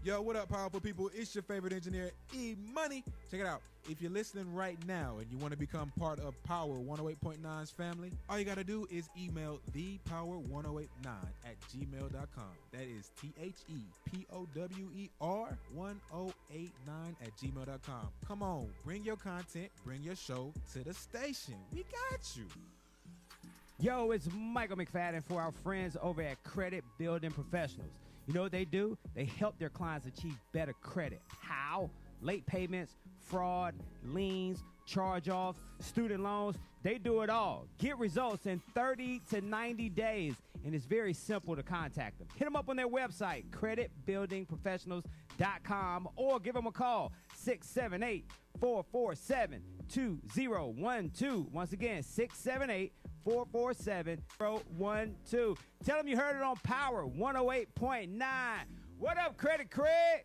Yo, what up, powerful people? It's your favorite engineer, E-Money. Check it out. If you're listening right now and you want to become part of Power 108.9's family, all you got to do is email thepower1089@gmail.com. That is THEPOWER 1089@gmail.com. Come on, bring your content, bring your show to the station. We got you. Yo, it's Michael McFadden for our friends over at Credit Building Professionals. You know what they do? They help their clients achieve better credit. How? Late payments, fraud, liens, charge-offs, student loans. They do it all. Get results in 30 to 90 days, and it's very simple to contact them. Hit them up on their website, creditbuildingprofessionals.com, or give them a call, 678-447-2012. Once again, 678-447-012. Tell them you heard it on Power 108.9. What up, Credit Craig?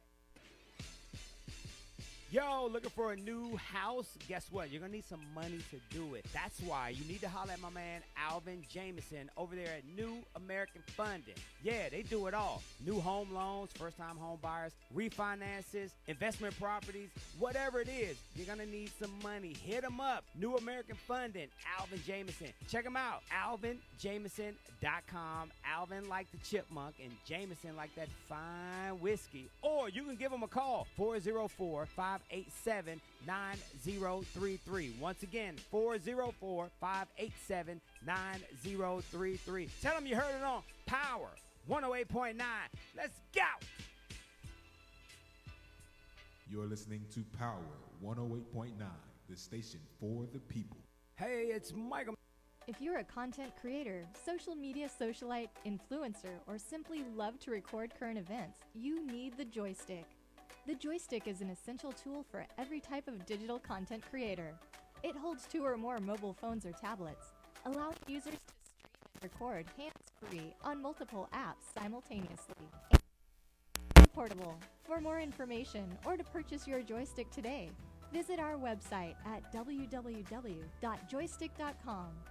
Yo, looking for a new house? Guess what? You're going to need some money to do it. That's why you need to holler at my man, Alvin Jameson, over there at New American Funding. Yeah, they do it all. New home loans, first-time home buyers, refinances, investment properties, whatever it is. You're going to need some money. Hit them up. New American Funding, Alvin Jameson. Check them out, alvinjameson.com. Alvin like the chipmunk and Jameson like that fine whiskey. Or you can give them a call, 404-587-9033. Once again, 404-587-9033. Tell them you heard it on Power 108.9. Let's go. You're listening to Power 108.9, the station for the people. Hey, it's Michael. If you're a content creator, social media socialite, influencer, or simply love to record current events, you need the joystick. The joystick is an essential tool for every type of digital content creator. It holds 2 or more mobile phones or tablets, allowing users to stream and record hands-free on multiple apps simultaneously. And portable. For more information or to purchase your joystick today, visit our website at www.joystick.com.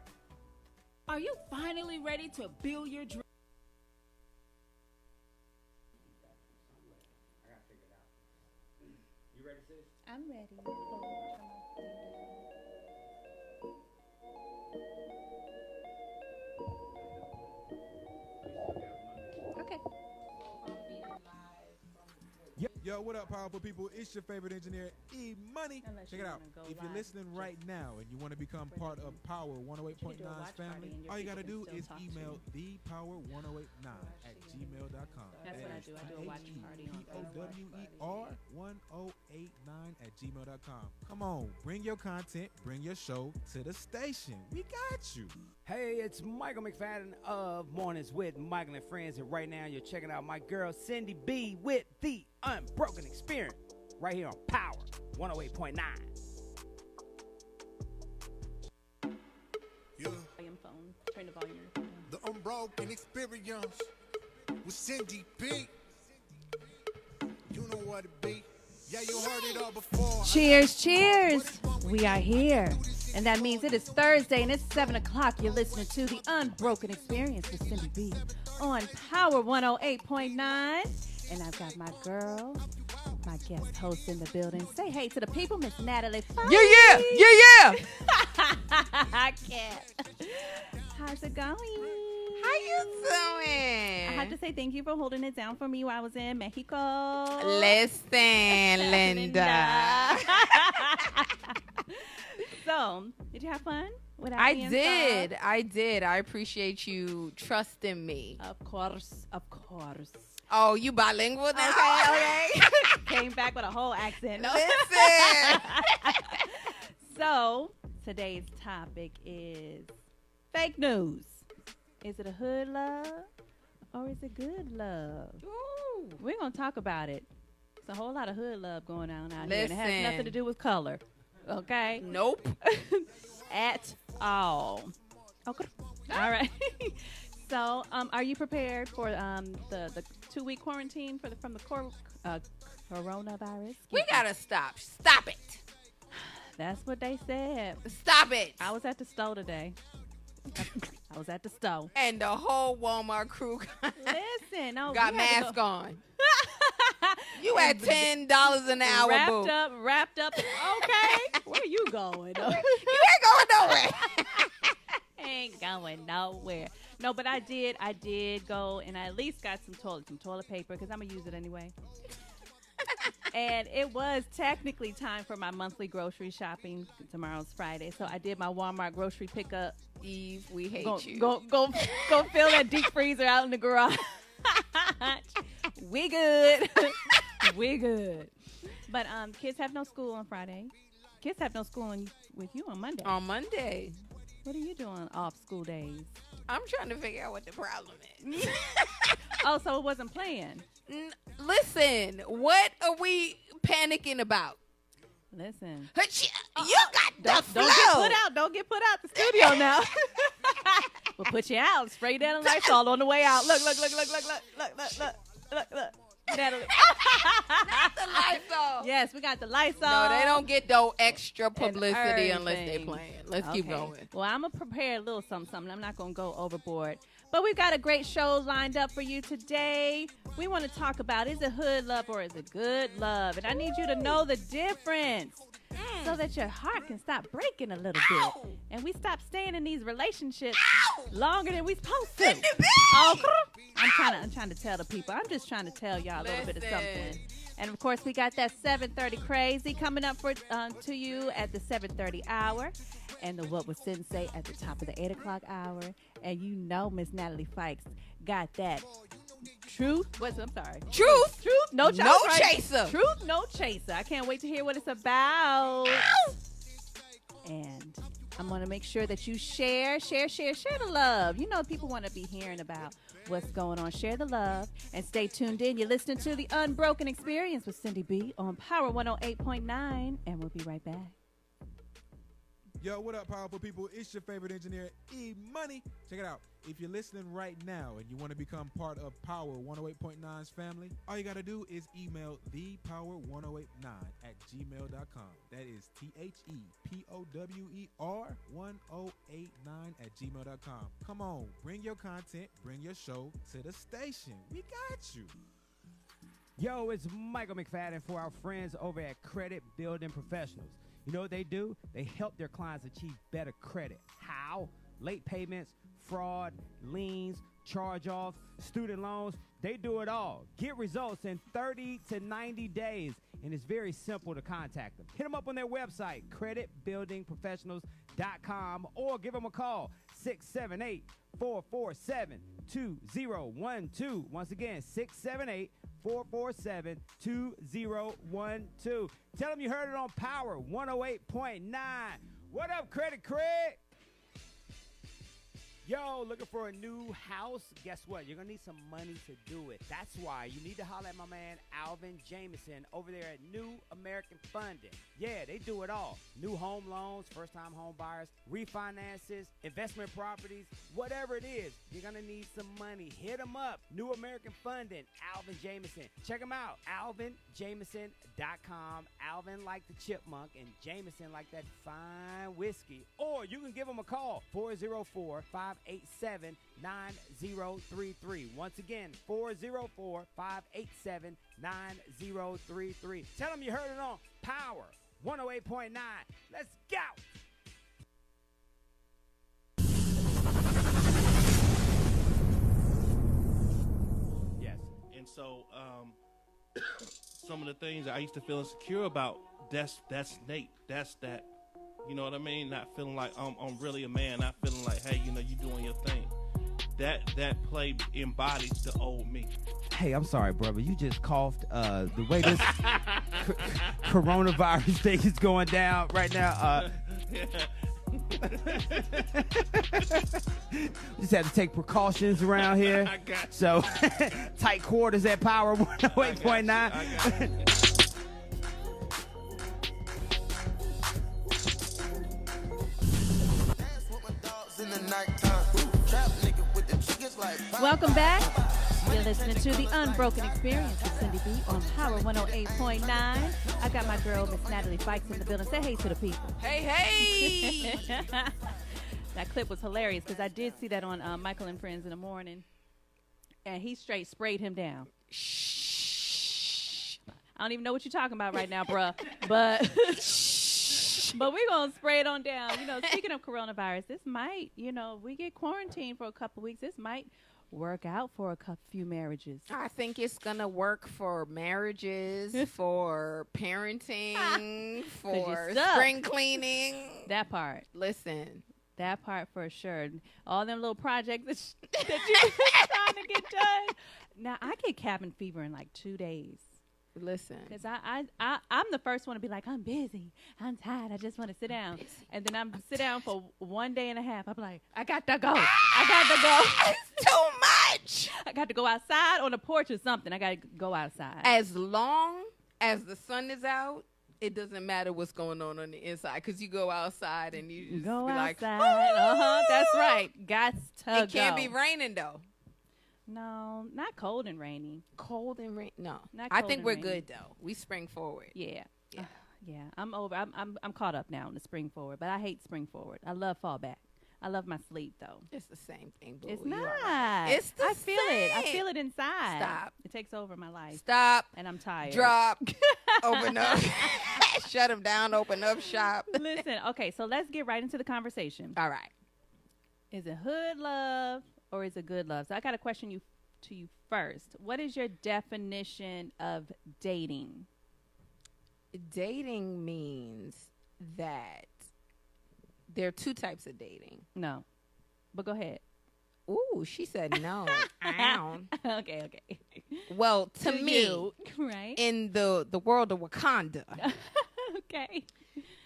Are you finally ready to build your dream? You ready, sis? I'm ready. Okay. Yo, what up, powerful people? It's your favorite engineer, E-Money. Check it out. If you're listening right now and you want to become part of Power 108.9's family, all you got to do is email thepower1089@gmail.com. That's what I do. I do a watch party on THEPOWER 1089@gmail.com. Come on, bring your content, bring your show to the station. We got you. Hey, it's Michael McFadden of Mornings with Michael and Friends, and right now you're checking out my girl Syndy B with the Unbroken Experience right here on Power 108.9. Yeah. Volume phone. Turn the volume. The Unbroken Experience with Syndy B. You know what it be. Yeah, you heard it all before. Cheers, cheers. We are here. And that means it is Thursday and it's 7 o'clock. You're listening to the Unbroken Experience with Syndy B on Power 108.9. And I've got my girl, my guest host in the building. Say hey to the people, Miss Natalie. Yeah. I can't. How's it going? How you doing? I have to say thank you for holding it down for me while I was in Mexico. Listen, Linda. So, did you have fun? I did. I appreciate you trusting me. Of course. Oh, you bilingual now? Okay. Came back with a whole accent. Listen. So, today's topic is fake news. Is it a hood love or is it good love? Ooh. We're going to talk about it. It's a whole lot of hood love going on out here. And it has Listen. nothing to do with color. Okay? Nope. At all. Okay. All right. So, are you prepared for the 2-week quarantine from the coronavirus? We gotta stop. Stop it. That's what they said. Stop it. I was at the store today. And the whole Walmart crew Listen, got masks on. You at $10 an hour, Wrapped up. Okay. Where you going? You ain't going nowhere. Ain't going nowhere. No, but I did go and I at least got some toilet paper because I'm going to use it anyway. And it was technically time for my monthly grocery shopping. Tomorrow's Friday. So I did my Walmart grocery pickup. Eve, we hate you. Go fill that deep freezer out in the garage. We good. We good. But kids have no school on Friday. Kids have no school with you on Monday. On Monday. What are you doing off school days? I'm trying to figure out what the problem is. Oh, so it wasn't planned. Listen, what are we panicking about? Listen. You got the flow. Don't get put out the studio now. We'll put you out. Spray down the Lysol on the way out. Look. Natalie. Not the Lysol. Yes, we got the Lysol. No, they don't get no extra publicity unless they playing. Let's keep going. Well, I'm going to prepare a little something. I'm not going to go overboard. But we've got a great show lined up for you today. We want to talk about, is it hood love or is it good love? And I need you to know the difference so that your heart can stop breaking a little bit. And we stop staying in these relationships longer than we supposed to. I'm trying to tell the people. I'm just trying to tell y'all a little bit of something. And, of course, we got that 7:30 crazy coming up to you at the 7:30 hour. And the What Was Syndy Say at the top of the 8 o'clock hour. And you know Miss Natalie Fikes got that truth. I'm sorry. Truth. No chaser. Truth, no chaser. I can't wait to hear what it's about. Ow! And I'm going to make sure that you share the love. You know, people want to be hearing about what's going on. Share the love and stay tuned in. You're listening to The Unbroken Experience with Syndy B on Power 108.9, and we'll be right back. Yo, what up, powerful people? It's your favorite engineer, E-Money. Check it out. If you're listening right now and you want to become part of Power 108.9's family, all you got to do is email thepower1089@gmail.com. That is THEPOWER1089@gmail.com. Come on, bring your content, bring your show to the station. We got you. Yo, it's Michael McFadden for our friends over at Credit Building Professionals. You know what they do? They help their clients achieve better credit. How? Late payments, fraud, liens, charge-offs, student loans. They do it all. Get results in 30 to 90 days, and it's very simple to contact them. Hit them up on their website, creditbuildingprofessionals.com, or give them a call, 678-447-2012. Once again, 678-447-2012. Tell them you heard it on Power 108.9. What up, Credit Craig? Yo, looking for a new house? Guess what? You're going to need some money to do it. That's why you need to holler at my man, Alvin Jameson, over there at New American Funding. Yeah, they do it all. New home loans, first-time home buyers, refinances, investment properties, whatever it is, you're going to need some money. Hit them up. New American Funding, Alvin Jameson. Check them out, alvinjameson.com. Alvin like the chipmunk and Jameson like that fine whiskey. Or you can give them a call, 404-587-9033. Once again, 404-587-9033. Tell them you heard it on Power 108.9. Let's go. Yes. And so some of the things I used to feel insecure about, that's Nate. That's that. You know what I mean? Not feeling like I'm really a man. Not feeling like, hey, you know, you doing your thing. That play embodies the old me. Hey, I'm sorry, brother. You just coughed. The way this coronavirus thing is going down right now. Just had to take precautions around here. I got you. So, tight quarters at Power 108.9. I got you. Welcome back. You're listening to The Unbroken Experience with Syndy B on Power 108.9. I got my girl, Miss Natalie Fikes, in the building. Say hey to the people. Hey. That clip was hilarious because I did see that on Michael and Friends in the morning, and he straight sprayed him down. Shh. I don't even know what you're talking about right now, bruh. But but we're going to spray it on down. You know, speaking of coronavirus, this might, you know, we get quarantined for a couple weeks. This might work out for few marriages. I think it's going to work for marriages, for parenting, for spring cleaning. That part. Listen. That part for sure. All them little projects that you're trying to get done. Now, I get cabin fever in like 2 days. Listen. Because I'm the first one to be like, I'm busy. I'm tired. I just want to sit down. And then I'm sit down for 1 day and a half. I'm like, I got to go. I got to go. It's too much. I got to go outside on the porch or something. I got to go outside. As long as the sun is out, it doesn't matter what's going on the inside. Because you go outside and you just go be outside. like, That's right. Got to It can't be raining, though. No, not cold and rainy. Cold and rain? No. Not I cold think and we're rainy. good, though. We spring forward. Yeah. Yeah. I'm over. I'm caught up now in the spring forward, but I hate spring forward. I love fall back. I love my sleep, though. It's the same thing, boo. It's You not. are right. It's the I feel it. I same. feel it inside. Stop. It takes over my life. Stop. And I'm tired. Drop. Open up. Shut them down. Open up shop. Listen. Okay. So let's get right into the conversation. All right. Is it hood love or is it good love? So I got a question to you first. What is your definition of dating? Dating means that there are two types of dating. No. But go ahead. Ooh, she said no. Ow. Okay. Well, to me, you, right? in the world of Wakanda, Okay.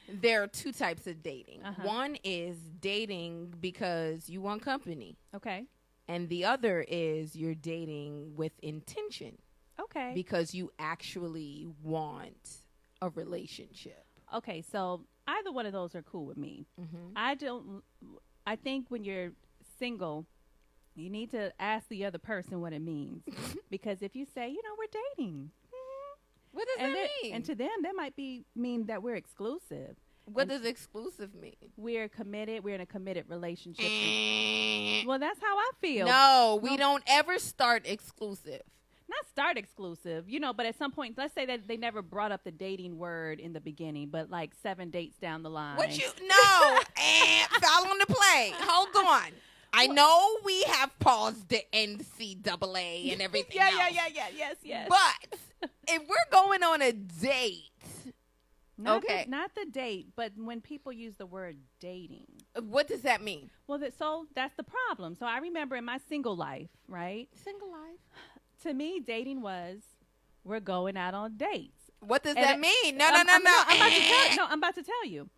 there are two types of dating. Uh-huh. One is dating because you want company. Okay. And the other is you're dating with intention. Okay. Because you actually want a relationship. Okay, so either one of those are cool with me. Mm-hmm. I think when you're single, you need to ask the other person what it means. Because if you say, we're dating. What does that mean? And to them, that might mean that we're exclusive. What does exclusive mean? We're committed. We're in a committed relationship. Well, that's how I feel. No, we don't ever start exclusive. Not start exclusive, but at some point, let's say that they never brought up the dating word in the beginning, but like 7 dates down the line. No, and foul on the play. Hold on. I know we have paused the NCAA and everything else. Yes. But if we're going on a date, not the date, but when people use the word dating. What does that mean? Well, so that's the problem. So I remember in my single life, right? Single life. To me, dating was we're going out on dates. What does that mean? No. I'm about to tell you.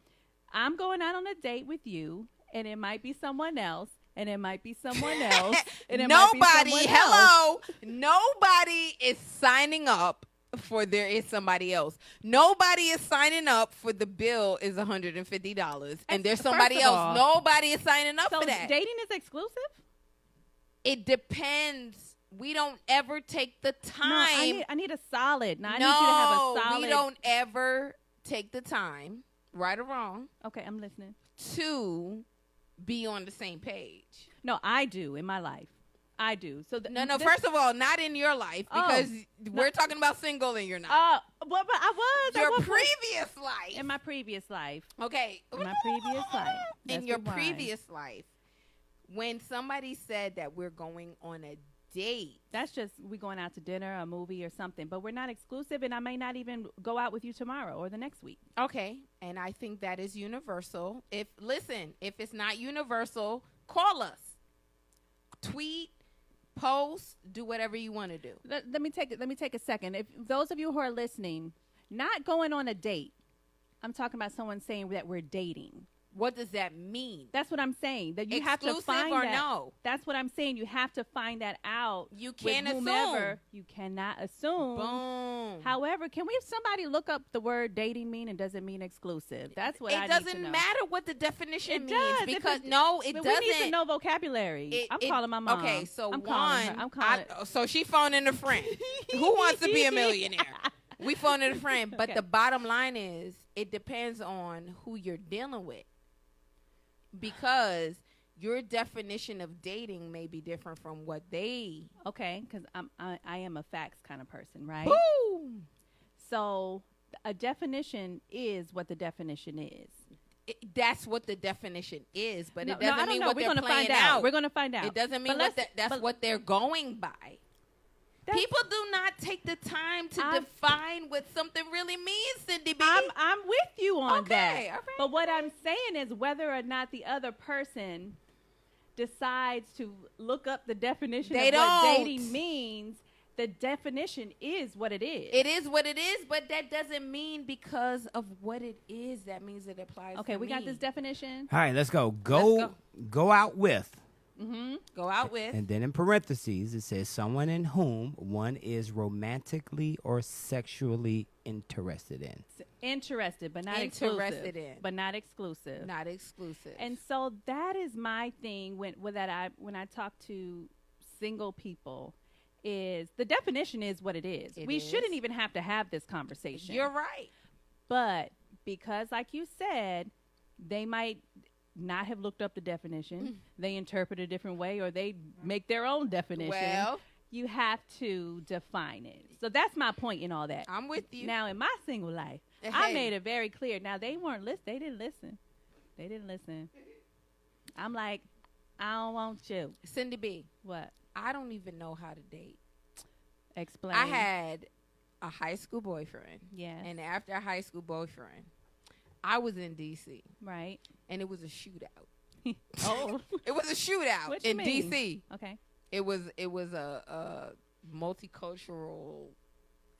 I'm going out on a date with you, and it might be someone else, and it might be someone else, and it might be someone else. Nobody is signing up for there is somebody else. Nobody is signing up for the bill is $150, and there's somebody else. Nobody is signing up for that. Dating is exclusive? It depends. We don't ever take the time. No, I need a solid. Now, I need you to have a solid. We don't ever take the time, right or wrong. Okay, I'm listening. To be on the same page. No, I do in my life. I do. So first of all, not in your life because we're talking about single and you're not. But I was. Your previous life. In my previous life. Okay. In my previous life. In your previous life, when somebody said that we're going on a date. That's just we going out to dinner, a movie or something. But we're not exclusive, and I may not even go out with you tomorrow or the next week. Okay. And I think that is universal. If it's not universal, call us. Tweet, post, do whatever you want to do. Let me take a second. If those of you who are listening, not going on a date, I'm talking about someone saying that we're dating. What does that mean? That's what I'm saying. That you Exclusive have to find or that. No? That's what I'm saying. You have to find that out. You can't with whomever. You cannot assume. Boom. However, can we have somebody look up the word dating mean and does it mean exclusive? That's what I need to know. It doesn't matter what the definition means does. because it doesn't. We need to know vocabulary. I'm calling my mom. Okay, so I'm calling her. So she phoning a friend. Who wants to be a millionaire? We phoning a friend. But the bottom line is it depends on who you're dealing with. Because your definition of dating may be different from what they. Okay, because I am a facts kind of person, right? Boom. So a definition is what the definition is. That's what the definition is, but No, it doesn't I don't mean know. what We're they're gonna playing find out. out. We're going to find out. It doesn't mean that's what they're going by. People do not take the time to define what something really means, Syndy B. I'm with you on that. All right. But what I'm saying is whether or not the other person decides to look up the definition of what dating means, the definition is what it is. It is what it is, but that doesn't mean because of what it is, that means it applies Okay, to we me. got this definition. All right, let's go. Go out with. Mm-hmm. Go out with. And then in parentheses, it says someone in whom one is romantically or sexually interested in. Interested, but not Interested exclusive. in. But not exclusive. Not exclusive. And so that is my thing when I talk to single people. Is the definition is what it is. We shouldn't even have to have this conversation. You're right. But because, like you said, they might not have looked up the definition. They interpret a different way, or they make their own definition. Well, you have to define it. So that's my point in all that. I'm with you. Now, in my single life, I made it very clear. Now, they weren't listening. They didn't listen. They didn't listen. I'm like, I don't want you. Syndy B. What? I don't even know how to date. Explain. I had a high school boyfriend. Yes. And after a high school boyfriend, I was in D.C. Right. And it was a shootout. Oh. It was a shootout What you in mean? D.C. Okay. It was a multicultural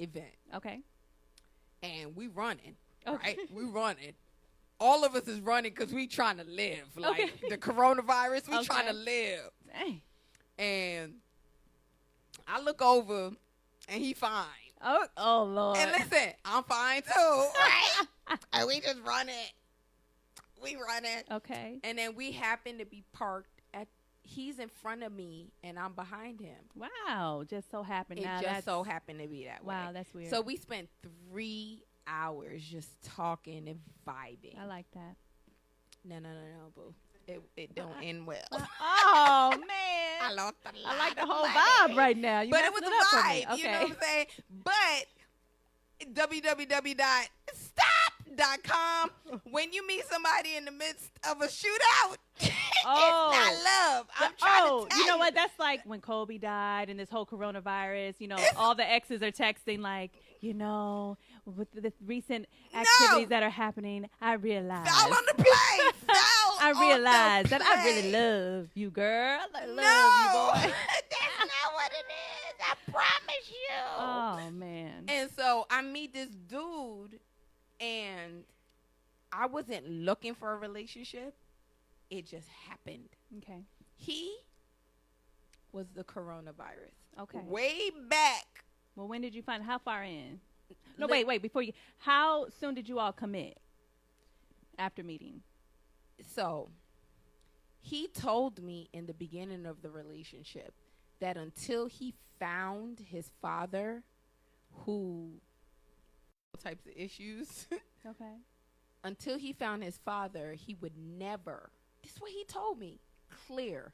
event. Okay. And we running. Okay. Right? We running. All of us is running because we trying to live. Like Okay. the coronavirus, we Okay. trying to live. Dang. And I look over, and he fine. Oh Lord. And listen, I'm fine too, right? And we just running. We running. Okay. And then we happen to be parked he's in front of me, and I'm behind him. Wow. Just so happened. It now just so happened to be that way. Wow, that's weird. So we spent 3 hours just talking and vibing. I like that. No, boo. It don't end well. Oh man. I lost a lot I like the of whole money. vibe right now. You But it was messing up a for me. vibe. Okay. You know what I'm saying? But www.stop.com, when you meet somebody in the midst of a shootout, it's not love. I'm trying to tell you know what? That's like when Kobe died and this whole coronavirus, all the exes are texting like, with the recent activities that are happening, I realized. Fell on the plane. I realized that I really love you, girl. I love you, boy. That's not what it is. I promise you. Oh, man. And so I meet this dude, and I wasn't looking for a relationship. It just happened. Okay. He was the coronavirus. Okay. Way back. Well, when did you find? How far in? No, wait. Before you, how soon did you all commit after meeting? So he told me in the beginning of the relationship that until he found his father, who types of issues, okay, until he found his father, he would never. This is what he told me. Clear.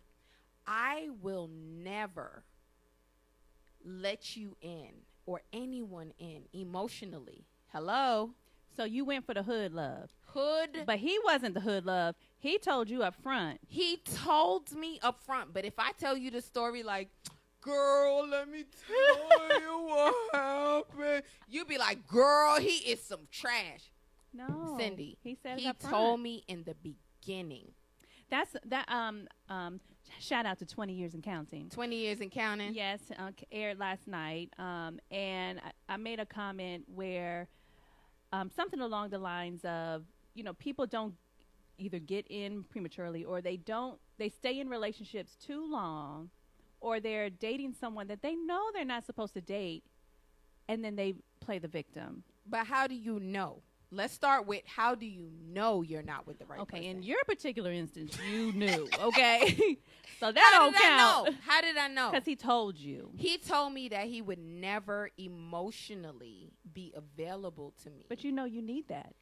I will never let you in or anyone in emotionally. Hello? So you went for the hood love. Hood. But he wasn't the hood love. He told you up front. He told me up front. But if I tell you the story like, girl, let me tell you what happened, you'd be like, girl, he is some trash. No. Syndy. He said it he up front. told me in the beginning. That's that shout out to 20 Years and Counting. 20 Years and Counting. Yes, aired last night. And I made a comment where something along the lines of, people don't either get in prematurely or they stay in relationships too long, or they're dating someone that they know they're not supposed to date, and then they play the victim. But how do you know? Let's start with, how do you know you're not with the right person? Okay, in your particular instance, you knew, okay? So that don't count. How did I know? Because he told you. He told me that he would never emotionally be available to me. But you need that.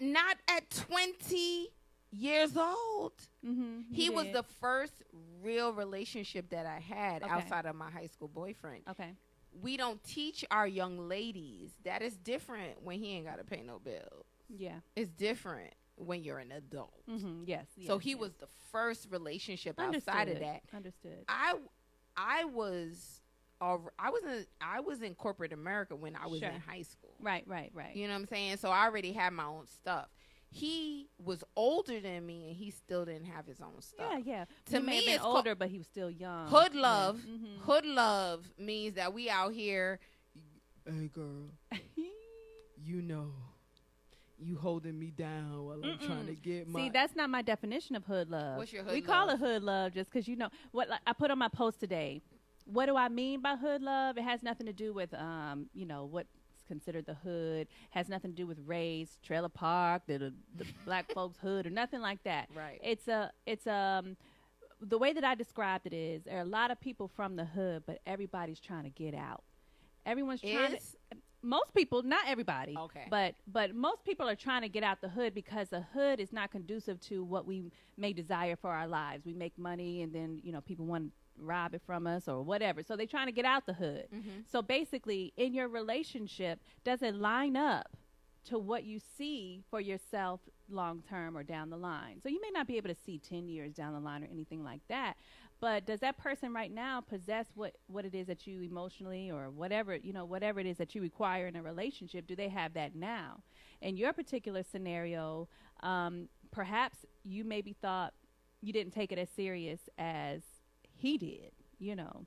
Not at 20 years old. Mm-hmm, he was the first real relationship that I had Okay. outside of my high school boyfriend. Okay. we don't teach our young ladies that it's different when he ain't got to pay no bill. Yeah. It's different when you're an adult. Mm-hmm. Yes. So he was the first relationship outside of that. Understood. I was in corporate America when I was in high school. Right. You know what I'm saying? So I already had my own stuff. He was older than me, and he still didn't have his own stuff. Yeah. To me, he may have been older, but he was still young. Hood love. Yeah. Mm-hmm. Hood love means that we out here. Hey, girl. You know, you holding me down while I'm trying to get my. See, that's not my definition of hood love. What's your hood love? We call it hood love just because what I put on my post today. What do I mean by hood love? It has nothing to do with what's considered the hood. Has nothing to do with race, trailer park, the black folks hood, or nothing like that. Right. It's the way that I described it is there are a lot of people from the hood, but everybody's trying to get out. Everyone's trying to. Most people, not everybody, okay, but most people are trying to get out the hood because the hood is not conducive to what we may desire for our lives. We make money, and then people want to rob it from us or whatever. So they're trying to get out the hood. Mm-hmm. So basically, in your relationship, does it line up to what you see for yourself long term or down the line? So you may not be able to see 10 years down the line or anything like that. But does that person right now possess what it is that you emotionally or whatever it is that you require in a relationship? Do they have that now? In your particular scenario, perhaps you maybe thought you didn't take it as serious as he did,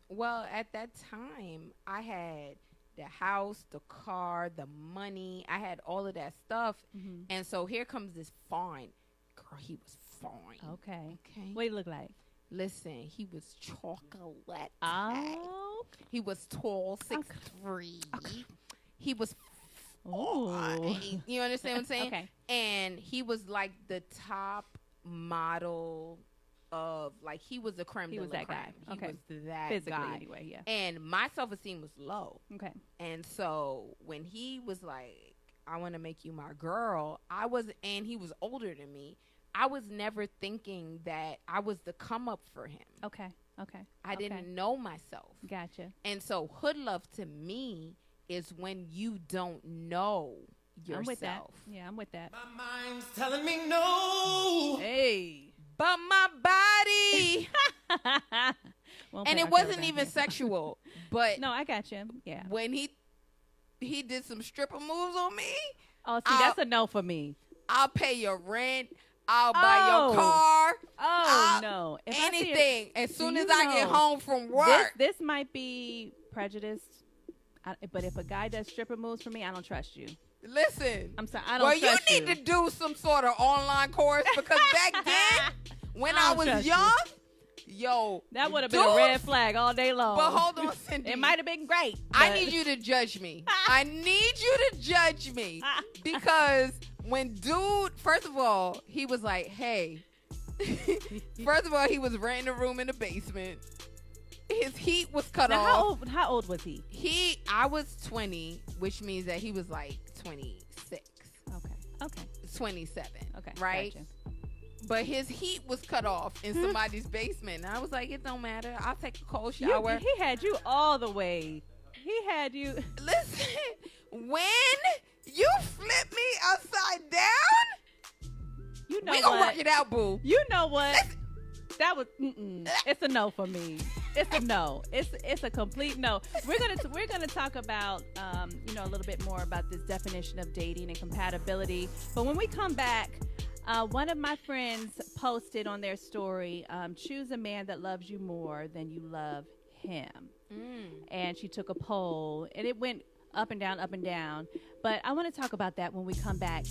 Well, at that time, I had the house, the car, the money. I had all of that stuff. Mm-hmm. And so here comes this fine. Girl, he was fine. Okay. What did he look like? Listen, he was chocolate. Oh. He was tall, 6'3". Okay. He was fine. You understand what I'm saying? Okay. And he was like the top model of, like, he was the creme de la creme. Guy. He was that physically guy. Anyway, yeah. And my self-esteem was low. Okay. And so when he was like, I want to make you my girl, and he was older than me, I was never thinking that I was the come up for him. Okay. I didn't know myself. Gotcha. And so hood love to me is when you don't know yourself. I'm with that. Yeah, I'm with that. My mind's telling me no. Hey. But my body. And it wasn't even sexual. But no, I got you. Yeah. When he did some stripper moves on me. Oh, see, that's a no for me. I'll pay your rent. I'll buy your car. Oh, no. If anything. As soon as I get home from work. This might be prejudiced. But if a guy does stripper moves for me, I don't trust you. Listen. I'm sorry. I don't trust you. You need to do some sort of online course. Because back then, when I was young, that would have been a red flag all day long. But hold on, Syndy. It might have been great. I need you to judge me. I need you to judge me. Because when dude, first of all, he was like, hey. First of all, he was renting a room in the basement. His heat was cut off. How old was he? I was 20, which means that he was like 26. Okay. 27. Okay. Right? Gotcha. But his heat was cut off in somebody's basement. And I was like, it don't matter. I'll take a cold shower. He had you all the way. He had you. Listen, when you flip me upside down, we gonna work it out, boo. You know what? Listen. That was it's a no for me. It's a no. It's a complete no. We're gonna talk about a little bit more about this definition of dating and compatibility. But when we come back, one of my friends posted on their story, choose a man that loves you more than you love him. And she took a poll, and it went up and down, up and down. But I want to talk about that when we come back.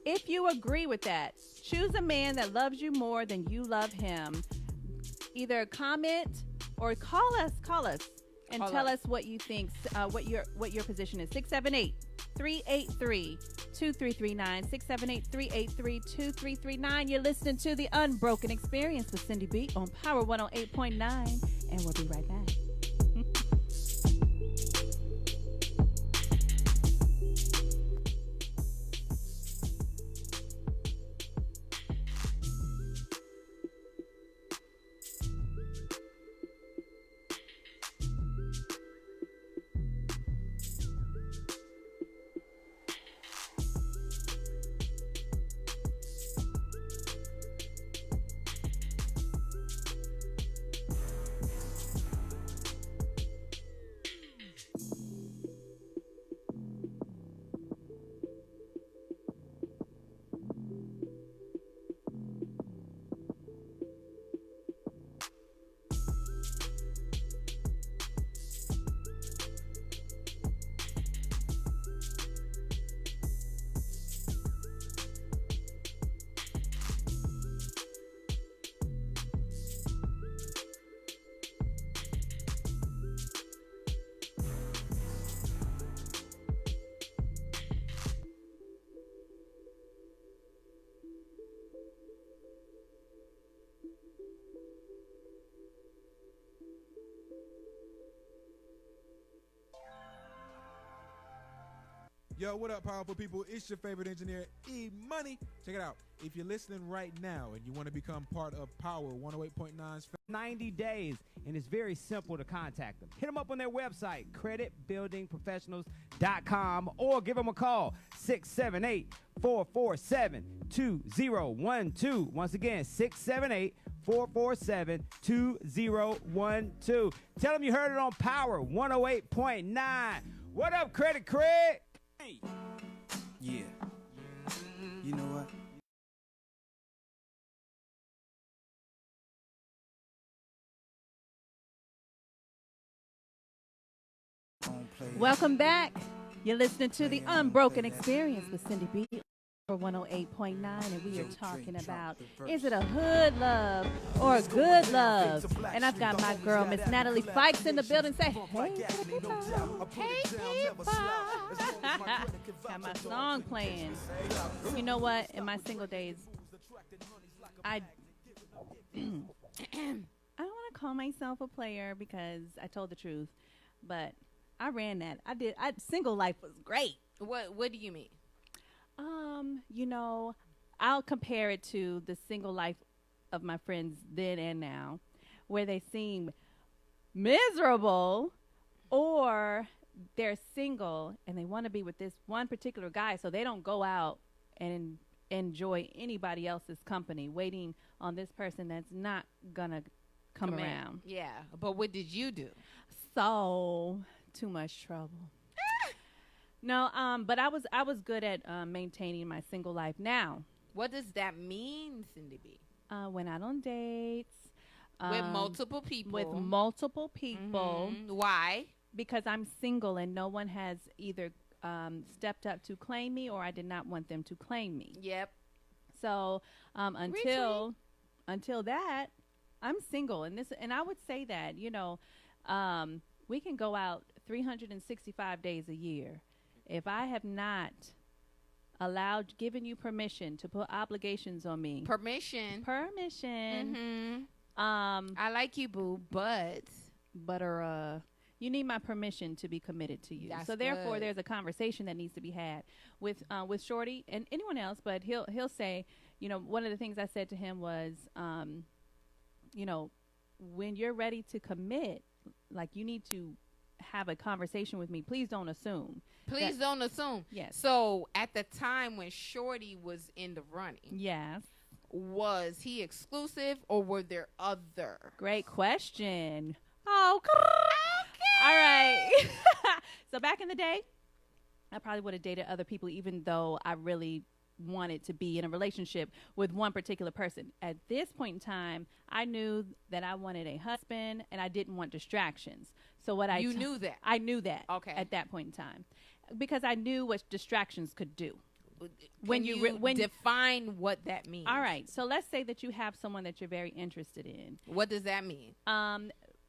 If you agree with that, choose a man that loves you more than you love him. Either comment or call us and tell us what you think, what your position is. 678-383-2339. 678-383-2339. You're listening to The Unbroken Experience with Syndy B on Power 108.9, and we'll be right back. Yo, what up, powerful people? It's your favorite engineer, E Money. Check it out. If you're listening right now and you want to become part of Power 108.9's 90 days, and it's very simple to contact them. Hit them up on their website, creditbuildingprofessionals.com, or give them a call, 678-447-2012. Once again, 678-447-2012. Tell them you heard it on Power 108.9. What up, Credit Craig? Yeah. You know what? Welcome back. You're listening to the Unbroken Experience with Syndy B for 108.9, and we are talking about, is it a hood love or a good love? And I've got my girl, Miss Natalie Fikes, in the building. Say, hey, people. Hey, people. Got my song playing. You know what? In my single days, I don't want to call myself a player because I told the truth, but I ran that. Single life was great. What do you mean? You know, I'll compare it to the single life of my friends then and now, where they seem miserable, or they're single and they want to be with this one particular guy, so they don't go out and enjoy anybody else's company, waiting on this person that's not gonna come around. Yeah, but what did you do? So too much trouble. No, but I was good at maintaining my single life. Now, what does that mean, Syndy B? Went out on dates with multiple people. Mm-hmm. Why? Because I'm single and no one has either stepped up to claim me, or I did not want them to claim me. Yep. So until that, I'm single, and I would say that, you know, we can go out 365 days a year. If I have not given you permission to put obligations on me. Permission. Mm-hmm. I like you, boo, but you need my permission to be committed to you. That's so therefore, good. there's a conversation that needs to be had with Shorty and anyone else. But he'll say, you know, one of the things I said to him was, you know, when you're ready to commit, like, you need to have a conversation with me. Please don't assume. Please don't assume. Yes. So at the time when Shorty was in the running, yes, was he exclusive or were there other? Great question. Oh, okay. All right. So back in the day, I probably would have dated other people, even though I really wanted to be in a relationship with one particular person. At this point in time, I knew that I wanted a husband and I didn't want distractions. So You knew that? I knew that. Okay. At that point in time, because I knew what distractions could do. When you define what that means. All right. So let's say that you have someone that you're very interested in. What does that mean?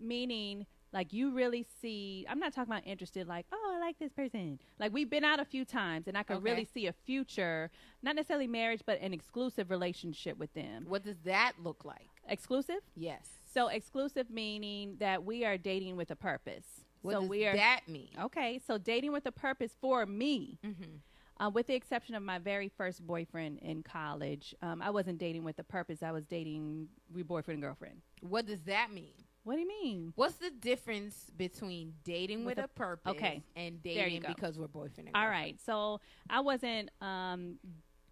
Meaning, like, you really see, I'm not talking about interested, like, oh, I like this person. Like, we've been out a few times, and I could really see a future, not necessarily marriage, but an exclusive relationship with them. What does that look like? Exclusive? Yes. So exclusive meaning that we are dating with a purpose. What does that mean? Okay, so dating with a purpose for me. Mm-hmm. With the exception of my very first boyfriend in college, I wasn't dating with a purpose. I was dating boyfriend and girlfriend. What does that mean? What do you mean? What's the difference between dating with a purpose and dating because we're boyfriend and girlfriend? All right. So I wasn't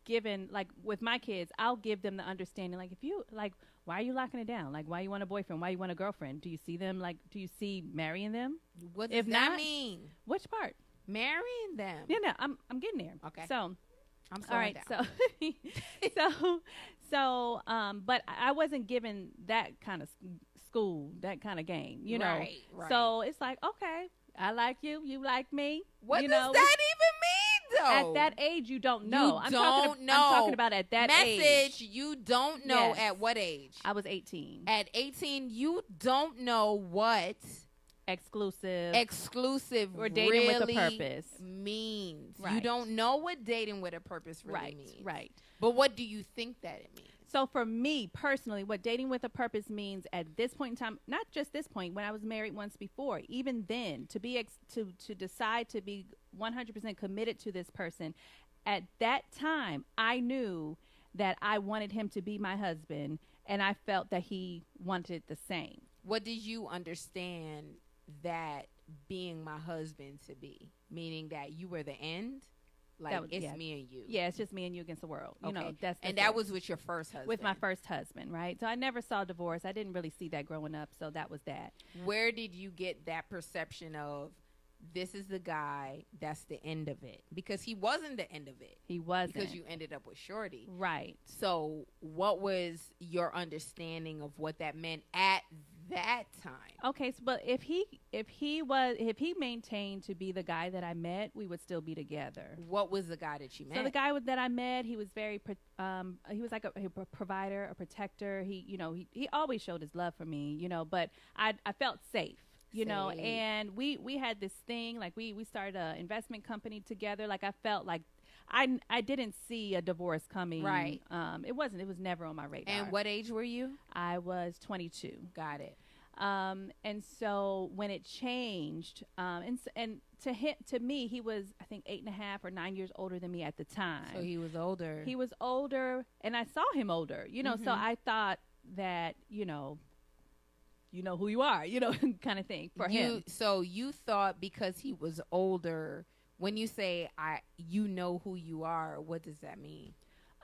given, like, with my kids, I'll give them the understanding, like, if you, like, why are you locking it down? Like, why you want a boyfriend? Why you want a girlfriend? Do you see them, like, do you see marrying them? What does that mean? Which part? Marrying them. Yeah, no, I'm getting there. Okay. So, I'm all right. Down. So, but I wasn't given that kind of school, that kind of game, you know. Right. So it's like, okay, I like you, you like me. What you does know, that even mean, though? At that age, you don't know. I'm talking about at that age. You don't know at what age? I was 18. At 18, you don't know what exclusive or dating with a purpose means. Right. You don't know what dating with a purpose really means. Right. But what do you think that it means? So for me personally, what dating with a purpose means at this point in time, not just this point, when I was married once before, even then, to be to decide to be 100% committed to this person, at that time, I knew that I wanted him to be my husband, and I felt that he wanted the same. What did you understand that being my husband to be? Meaning that you were the end? Like, me and you. Yeah, it's just me and you against the world. You know, and that was with your first husband. With my first husband, right? So I never saw divorce. I didn't really see that growing up, so that was that. Where did you get that perception of this is the guy that's the end of it? Because he wasn't the end of it. He wasn't. Because you ended up with Shorty. Right. So what was your understanding of what that meant at that time? Okay, so, but if he maintained to be the guy that I met, we would still be together. What was the guy that you met? So the guy that I met, he was very he was like a provider, a protector. He always showed his love for me, but I felt safe. And we had this thing, like we started an investment company together. Like I felt like I didn't see a divorce coming. Right. It was never on my radar. And what age were you? I was 22. Got it. And so when it changed, and to me, he was, I think, 8.5 or 9 years older than me at the time. So he was older. He was older, and I saw him older, so I thought that, you know who you are, kind of thing for him. So you thought because he was older, when you say you know who you are, what does that mean?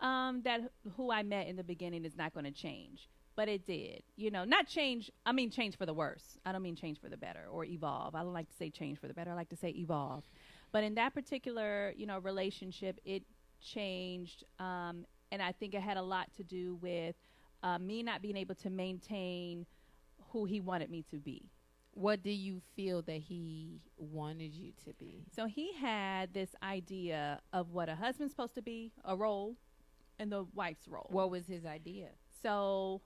That who I met in the beginning is not going to change, but it did. Not change. I mean, change for the worse. I don't mean change for the better or evolve. I don't like to say change for the better. I like to say evolve. But in that particular, relationship, it changed, and I think it had a lot to do with me not being able to maintain who he wanted me to be. What do you feel that he wanted you to be? So he had this idea of what a husband's supposed to be, a role, and the wife's role. What was his idea? So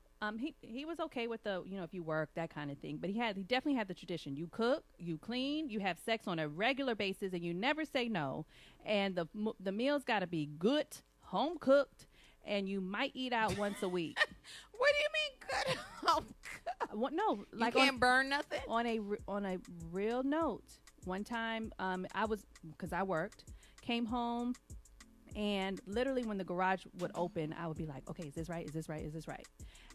he was okay with the, if you work, that kind of thing. But he definitely had the tradition. You cook, you clean, you have sex on a regular basis, and you never say no. And the meals got to be good, home cooked, and you might eat out once a week. What do you mean good home cooked? No, like you can't burn nothing. On a real note, one time because I worked, came home, and literally when the garage would open, I would be like, okay, is this right? Is this right? Is this right?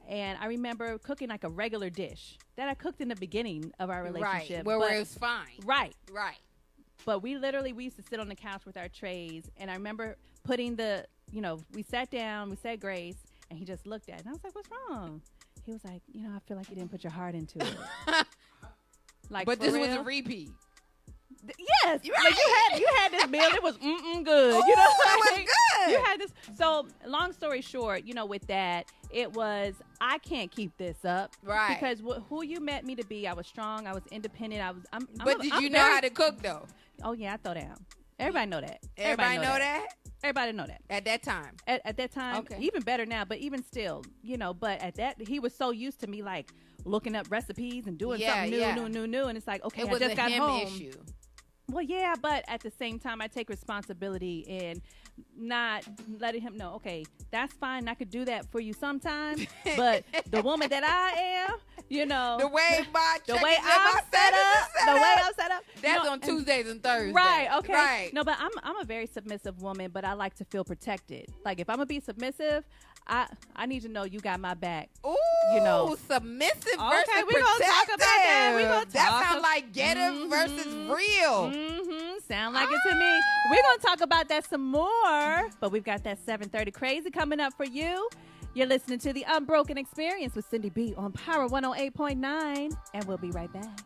And I remember cooking like a regular dish that I cooked in the beginning of our relationship. Right, where it was fine. Right. Right. But we used to sit on the couch with our trays, and I remember putting we sat down, we said grace, and he just looked at it, and I was like, what's wrong? He was like, I feel like you didn't put your heart into it. But this was a repeat. Yes, right. Like you had this meal. It was good. Ooh, it was good. You had this. So long story short, with that, it was I can't keep this up, right? Because who you met me to be, I was strong. I was independent. But did you know how to cook though? Oh yeah, I throw down. Everybody know that. Everybody know that. Everybody know that. At that time. At that time, okay. Even better now. But even still, But at that, he was so used to me like looking up recipes and doing something new, and it's like, okay, I just got home. Issue. Well, yeah, but at the same time, I take responsibility in not letting him know, okay, that's fine. I could do that for you sometime. But the woman that I am, the way I'm set up. That's on Tuesdays and Thursdays. Right, okay. Right. No, but I'm a very submissive woman, but I like to feel protected. Like, if I'm going to be submissive, I need to know you got my back. Ooh, submissive versus okay, we protective. Gonna talk about that. That sounds like ghetto versus real. Sound like it to me. We're going to talk about that some more, but we've got that 7:30 crazy coming up for you. You're listening to the Unbroken Experience with Syndy B on Power 108.9, and we'll be right back.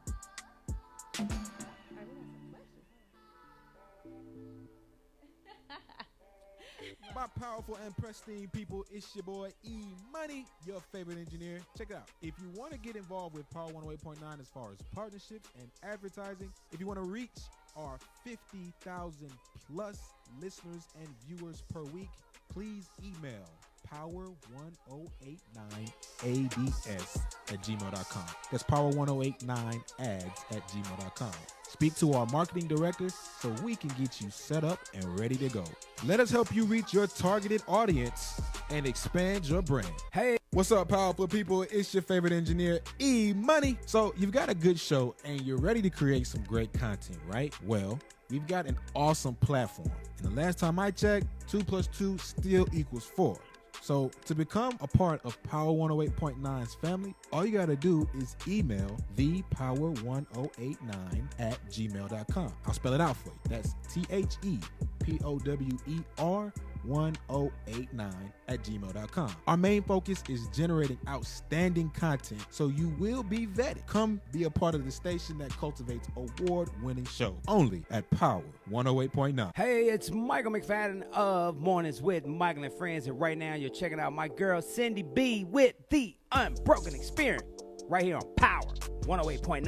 My powerful and pristine people, it's your boy E-Money, your favorite engineer. Check it out. If you want to get involved with Power 108.9 as far as partnerships and advertising, if you want to reach our 50,000 plus listeners and viewers per week, please email power1089ads@gmail.com. That's power1089ads@gmail.com. Speak to our marketing director so we can get you set up and ready to go. Let us help you reach your targeted audience and expand your brand. Hey, what's up, powerful people? It's your favorite engineer, E-Money. So you've got a good show and you're ready to create some great content, right? Well, we've got an awesome platform. And the last time I checked, 2 + 2 still equals 4. So to become a part of Power 108.9's family, all you got to do is email thepower1089@gmail.com. I'll spell it out for you. That's THEPOWER 1089@gmail.com. Our main focus is generating outstanding content, so you will be vetted. Come be a part of the station that cultivates award-winning shows only at Power 108.9. Hey, it's Michael McFadden of Mornings with Michael and Friends, and right now you're checking out my girl Syndy B with the Unbroken Experience right here on Power 108.9.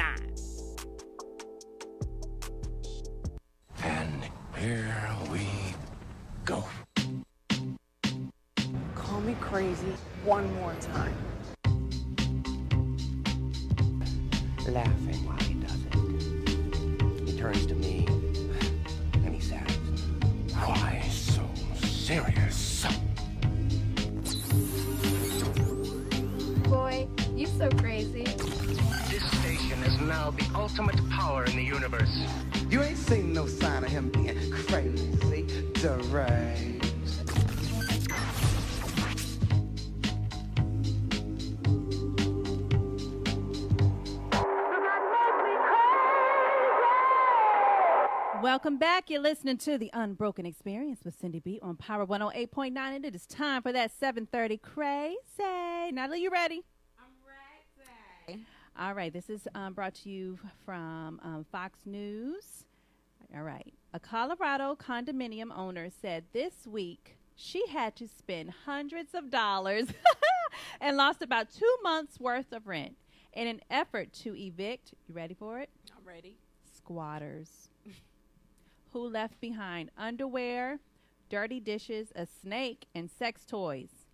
And here we go. Call me crazy one more time. Laughing while he does it. He turns to me and he says, "Why so serious?" Boy, you so crazy. This station is now the ultimate power in the universe. You ain't seen no sign of him being crazy, deranged. Welcome back. You're listening to the Unbroken Experience with Syndy B on Power 108.9, and it is time for that 7:30 crazy. Natalie, you ready? I'm ready. All right. This is brought to you from Fox News. All right. A Colorado condominium owner said this week she had to spend hundreds of dollars and lost about 2 months' worth of rent in an effort to evict, you ready for it? I'm ready. Squatters who left behind underwear, dirty dishes, a snake, and sex toys.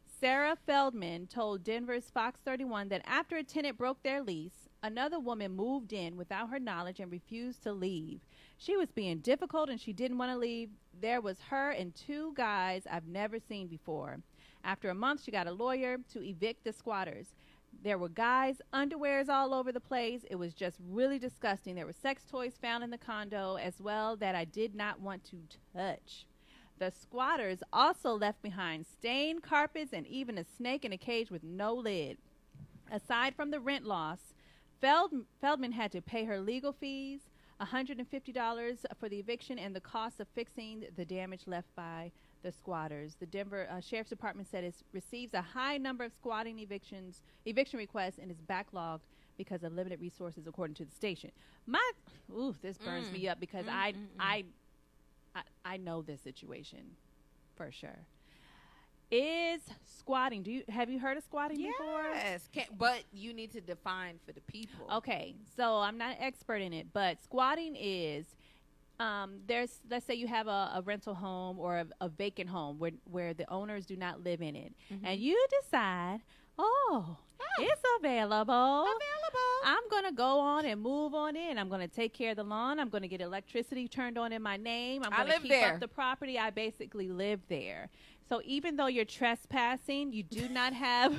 Sarah Feldman told Denver's Fox 31 that after a tenant broke their lease, another woman moved in without her knowledge and refused to leave. She was being difficult and she didn't want to leave. There was her and 2 guys I've never seen before. After a month, she got a lawyer to evict the squatters. There were guys' underwears all over the place. It was just really disgusting. There were sex toys found in the condo as well that I did not want to touch. The squatters also left behind stained carpets and even a snake in a cage with no lid. Aside from the rent loss, Feldman had to pay her legal fees, $150 for the eviction, and the cost of fixing the damage left by the squatters. The Denver Sheriff's Department said it receives a high number of squatting eviction requests and is backlogged because of limited resources, according to the station. This burns me up because I know this situation for sure. Is squatting? Have you heard of squatting before? Yes, but you need to define for the people. Okay, so I'm not an expert in it, but squatting is let's say you have a rental home or a vacant home where the owners do not live in it, and you decide, it's available. I'm going to go on and move on in. I'm going to take care of the lawn. I'm going to get electricity turned on in my name. I'm going to keep up the property. I basically live there. So even though you're trespassing, you do not have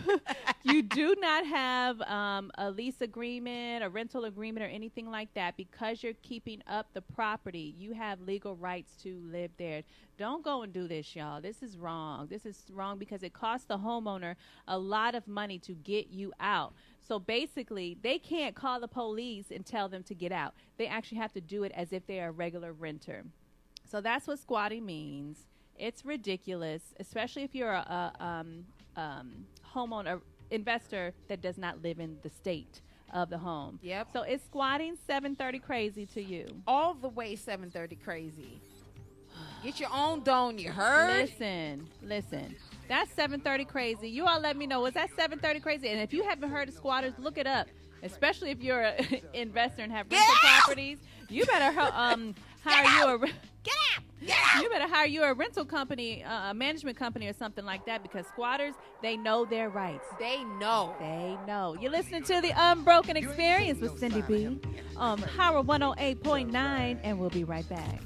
a lease agreement, a rental agreement, or anything like that. Because you're keeping up the property, you have legal rights to live there. Don't go and do this, y'all. This is wrong. This is wrong because it costs the homeowner a lot of money to get you out. So basically, they can't call the police and tell them to get out. They actually have to do it as if they're a regular renter. So that's what squatting means. It's ridiculous, especially if you're a homeowner, investor that does not live in the state of the home. Yep. So is squatting 730 crazy to you? All the way 730 crazy. Get your own dome, you heard? Listen. That's 730 crazy. You all let me know. Was that 730 crazy? And if you haven't heard of squatters, look it up. Especially if you're an investor and have rental properties, you better hire you a... Get out! Get out! You better hire you a rental company, a management company or something like that, because squatters, they know their rights. They know. You're listening to the Unbroken Experience with Syndy B on Power 108.9, and we'll be right back.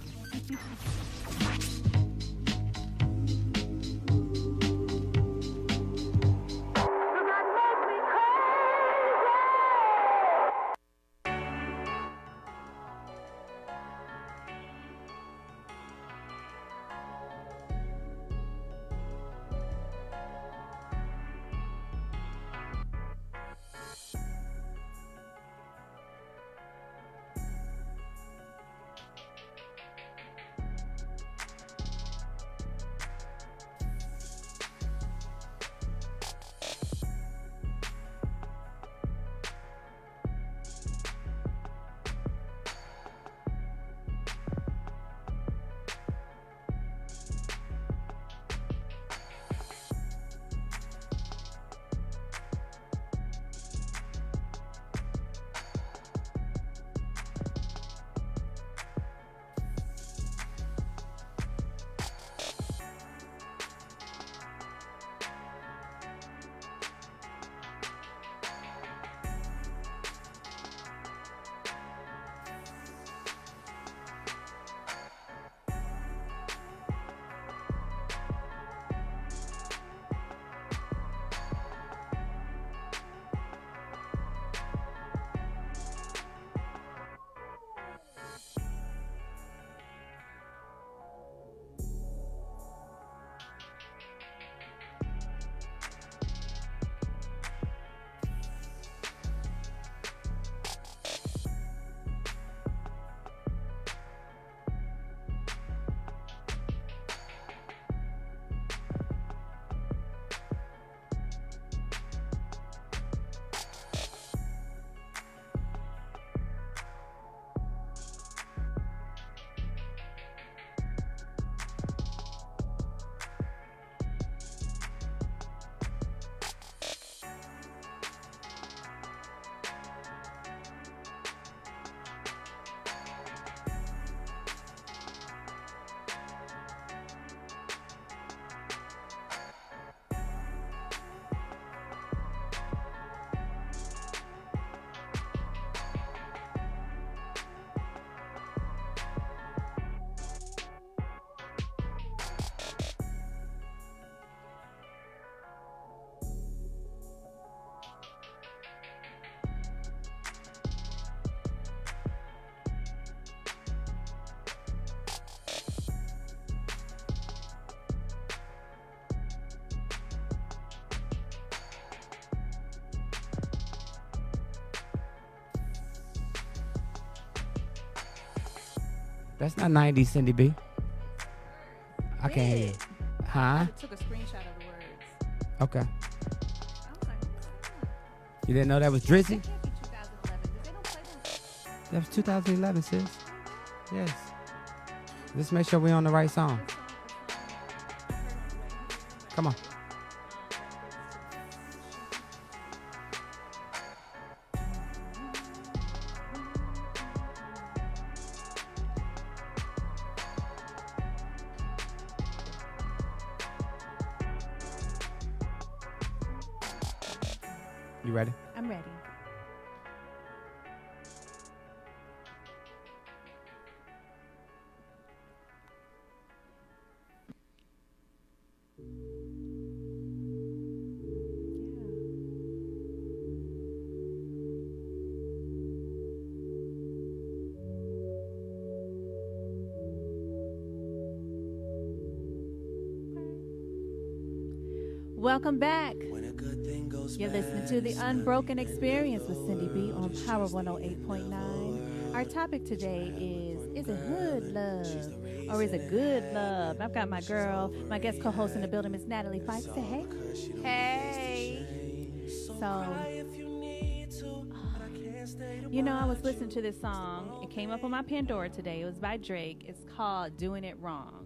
That's not 90s, Cindy B. I can't hear you. Huh? I took a screenshot of the words. Okay. I was like, You didn't know that was Drizzy? that can't be 2011 because they don't play them. That was 2011, sis. Yes. Let's make sure we're on the right song. Come on. You ready? I'm ready. Welcome back. You're listening to the Unbroken Experience with Syndy B on Power 108.9. Our topic today is it hood love or is it good love? I've got my girl, my guest co-host in the building, Miss Natalie Fife. Say hey. Hey. So, you know, I was listening to this song. It came up on my Pandora today. It was by Drake. It's called Doing It Wrong.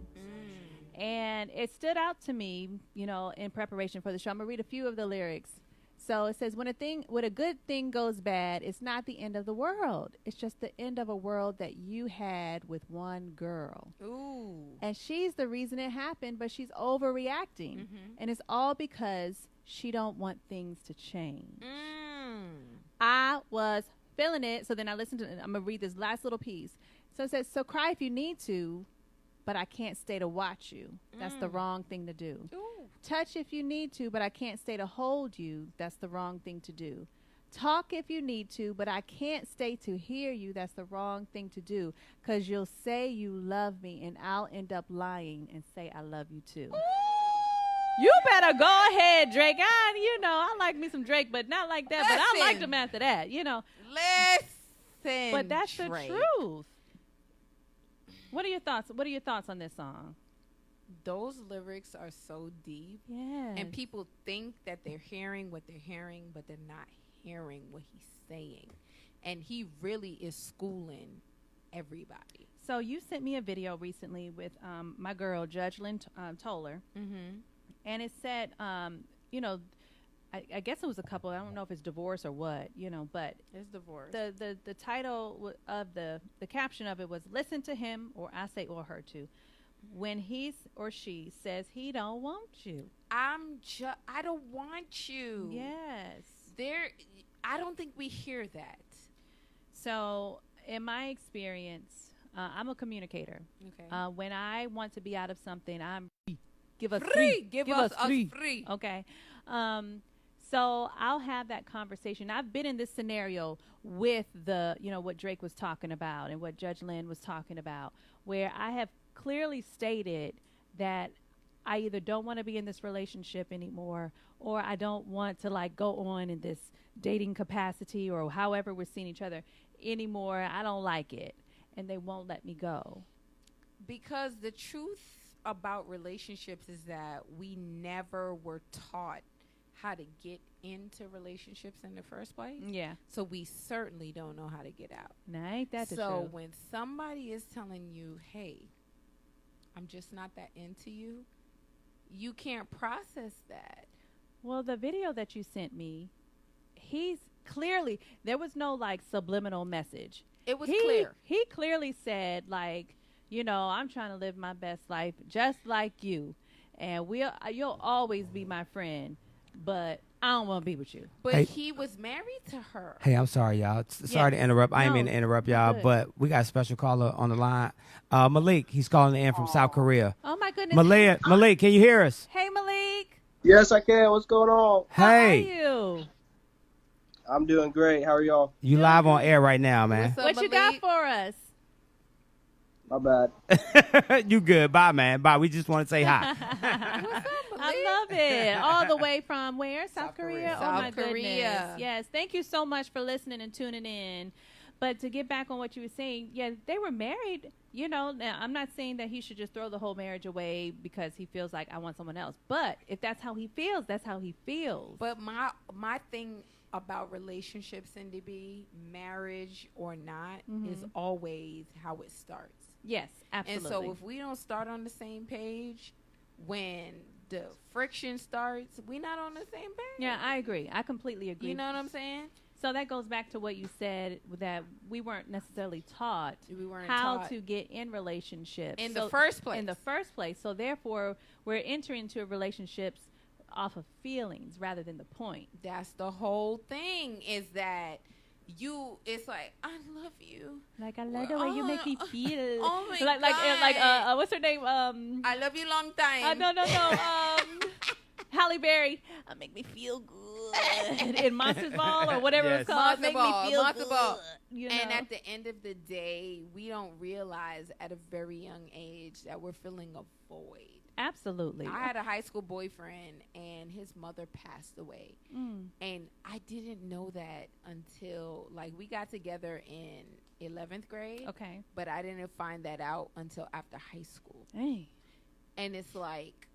And it stood out to me, you know, in preparation for the show. I'm going to read a few of the lyrics. So it says, when a good thing goes bad, it's not the end of the world. It's just the end of a world that you had with one girl. Ooh. And she's the reason it happened, but she's overreacting. Mm-hmm. And it's all because she don't want things to change. I was feeling it. So then I listened to it. I'm going to read this last little piece. So it says, so cry if you need to, but I can't stay to watch you. That's the wrong thing to do. Ooh. Touch if you need to, but I can't stay to hold you. That's the wrong thing to do. Talk if you need to, but I can't stay to hear you. That's the wrong thing to do. Because you'll say you love me, and I'll end up lying and say I love you too. Ooh. You better go ahead, Drake. I like me some Drake, but not like that. But I liked him after that, Listen, But that's Drake. the truth. What are your thoughts? What are your thoughts on this song? Those lyrics are so deep. Yeah. And people think that they're hearing what they're hearing, but they're not hearing what he's saying. And he really is schooling everybody. So you sent me a video recently with my girl, Judge Lynn Toller. Mm-hmm. And it said, I guess it was a couple. I don't know if it's divorce or what, but it's divorce. The title of the caption of it was "Listen to him," or I say or her too, when he or she says he don't want you. I don't want you. Yes. I don't think we hear that. So in my experience, I'm a communicator. Okay. When I want to be out of something, I'm give us free. Three. Give us free. Okay. So I'll have that conversation. I've been in this scenario with what Drake was talking about and what Judge Lynn was talking about, where I have clearly stated that I either don't want to be in this relationship anymore, or I don't want to go on in this dating capacity or however we're seeing each other anymore. I don't like it. And they won't let me go. Because the truth about relationships is that we never were taught how to get into relationships in the first place. Yeah. So we certainly don't know how to get out. Now, ain't that the truth? So truth? when somebody is telling you, hey, I'm just not that into you, you can't process that. Well, the video that you sent me, he's clearly, there was no subliminal message. It was clear. He clearly said I'm trying to live my best life just like you. And you'll always be my friend. But I don't want to be with you. But he was married to her. Hey, I'm sorry, y'all. Sorry to interrupt. I ain't mean to interrupt y'all, but we got a special caller on the line. Malik, he's calling in from South Korea. Oh, my goodness. Malik, can you hear us? Hey, Malik. Yes, I can. What's going on? Hey. How are you? I'm doing great. How are y'all? You live on air right now, man. What you got for us? My bad. You good. Bye, man. Bye. We just want to say hi. What's up, Malik? I love it. All the way from where? South Korea? South Oh, my Korea. goodness. Yes. Thank you so much for listening and tuning in. But to get back on what you were saying, they were married you know, now I'm not saying that he should just throw the whole marriage away because he feels like I want someone else. But if that's how he feels, that's how he feels. But my thing about relationships, Cindy B, marriage or not, is always how it starts. Yes, absolutely. And so if we don't start on the same page, when the friction starts, we not on the same page. Yeah, I agree. I completely agree. You know what I'm saying? So that goes back to what you said, that we weren't necessarily taught how to get in relationships in the first place. In the first place. So therefore, we're entering into relationships off of feelings rather than the point. That's the whole thing, is that it's like, I love you. Like, I love the way you make me feel. Oh my like, God. Like, what's her name? I love you long time. No. Halle Berry. Make me feel good. In Monsters Ball or whatever it's called. Make me feel good. You know? And at the end of the day, we don't realize at a very young age that we're filling a void. Absolutely. I had a high school boyfriend, and his mother passed away. And I didn't know that until, like, we got together in 11th grade. Okay. But I didn't find that out until after high school. Hey. And it's like,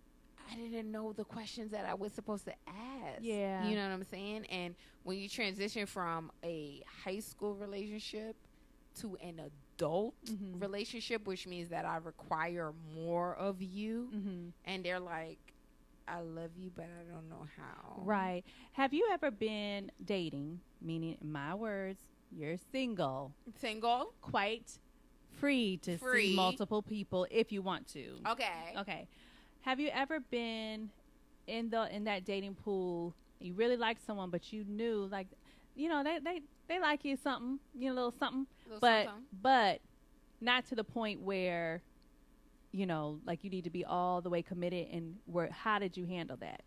I didn't know the questions that I was supposed to ask. Yeah. You know what I'm saying? And when you transition from a high school relationship to an adult relationship, which means that I require more of you, and they're like, I love you, but I don't know how. Right. Have you ever been dating, meaning, in my words, you're single. Single. Quite free to see multiple people if you want to. Okay. Have you ever been in that dating pool, you really like someone, but you knew, like, you know, they like you something, you know, a little something, but not to the point where, you know, like, you need to be all the way committed. And how did you handle that?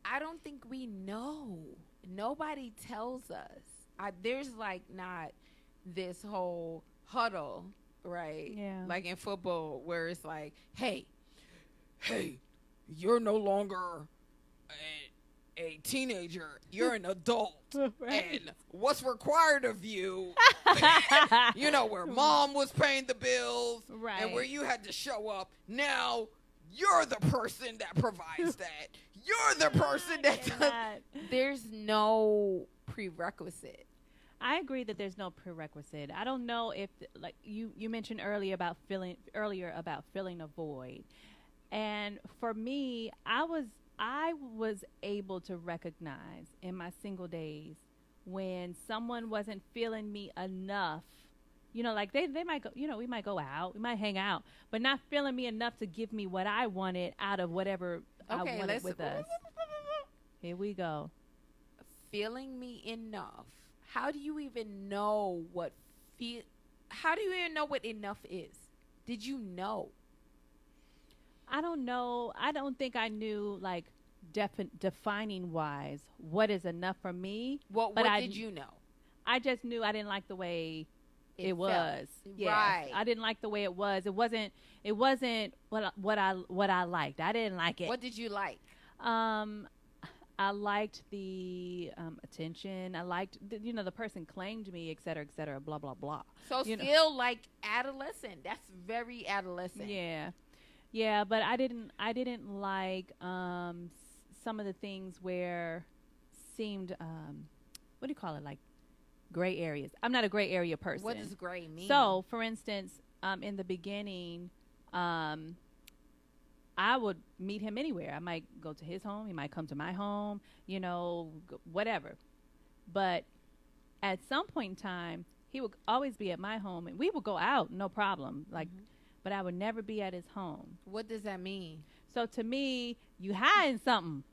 I don't think we know. Nobody tells us. There's like not this whole huddle, right? Yeah. Like in football, where it's like, hey, you're no longer a teenager, you're an adult. Right. And what's required of you, you know, where mom was paying the bills, right, and where you had to show up, now you're the person that provides that. You're the person that there's no prerequisite. I agree that there's no prerequisite. I don't know if, like, you mentioned earlier about filling a void. And for me, I was able to recognize in my single days when someone wasn't feeling me enough. You know, like they might go, you know, we might go out, we might hang out, but not feeling me enough to give me what I wanted out of whatever I wanted with us. Here we go. Feeling me enough. How do you even know how do you even know what enough is? Did you know? I don't know. I don't think I knew, like, defining wise what is enough for me. What did you know? I just knew I didn't like the way it was. Yes. Right. I didn't like the way it was. It wasn't what I liked. I didn't like it. What did you like? I liked the attention. I liked the person claimed me, et cetera, blah blah blah. So still like adolescent. That's very adolescent. Yeah, but I didn't like some of the things where seemed what do you call it, like gray areas. I'm not a gray area person. What does gray mean? So, for instance, in the beginning, I would meet him anywhere. I might go to his home. He might come to my home, you know, whatever. But at some point in time, he would always be at my home, and we would go out, no problem. Like, but I would never be at his home. What does that mean? So to me, you hiding something.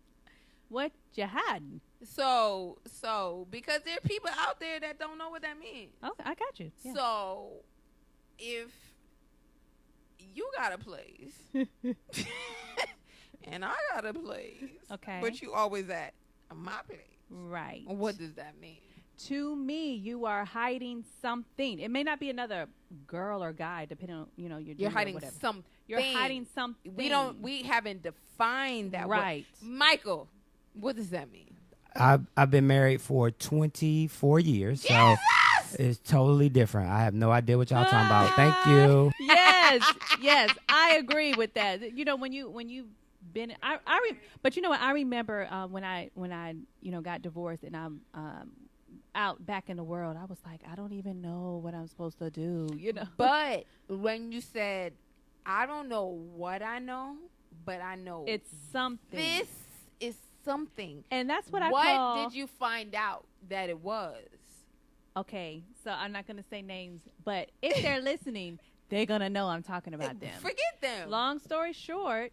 What you hiding? So because there are people out there that don't know what that means. Okay, I got you. Yeah. So if you got a place and I got a place, okay, but you always at my place, right? What does that mean? To me, you are hiding something. It may not be another girl or guy, depending on you're hiding something. You're hiding something. We haven't defined that right. Michael, what does that mean? I've been married for 24 years, so it's totally different. I have no idea what y'all talking about. Thank you. Yes. yes, I agree with that. You know, when you've been, but you know what? I remember when I got divorced and I'm out back in the world. I was like, I don't even know what I'm supposed to do. You know. But when you said, I don't know what I know, but I know it's something. This is something, and that's what I call. What did you find out that it was? Okay, so I'm not going to say names, but if they're listening, they're going to know I'm talking about them. Forget them. Long story short,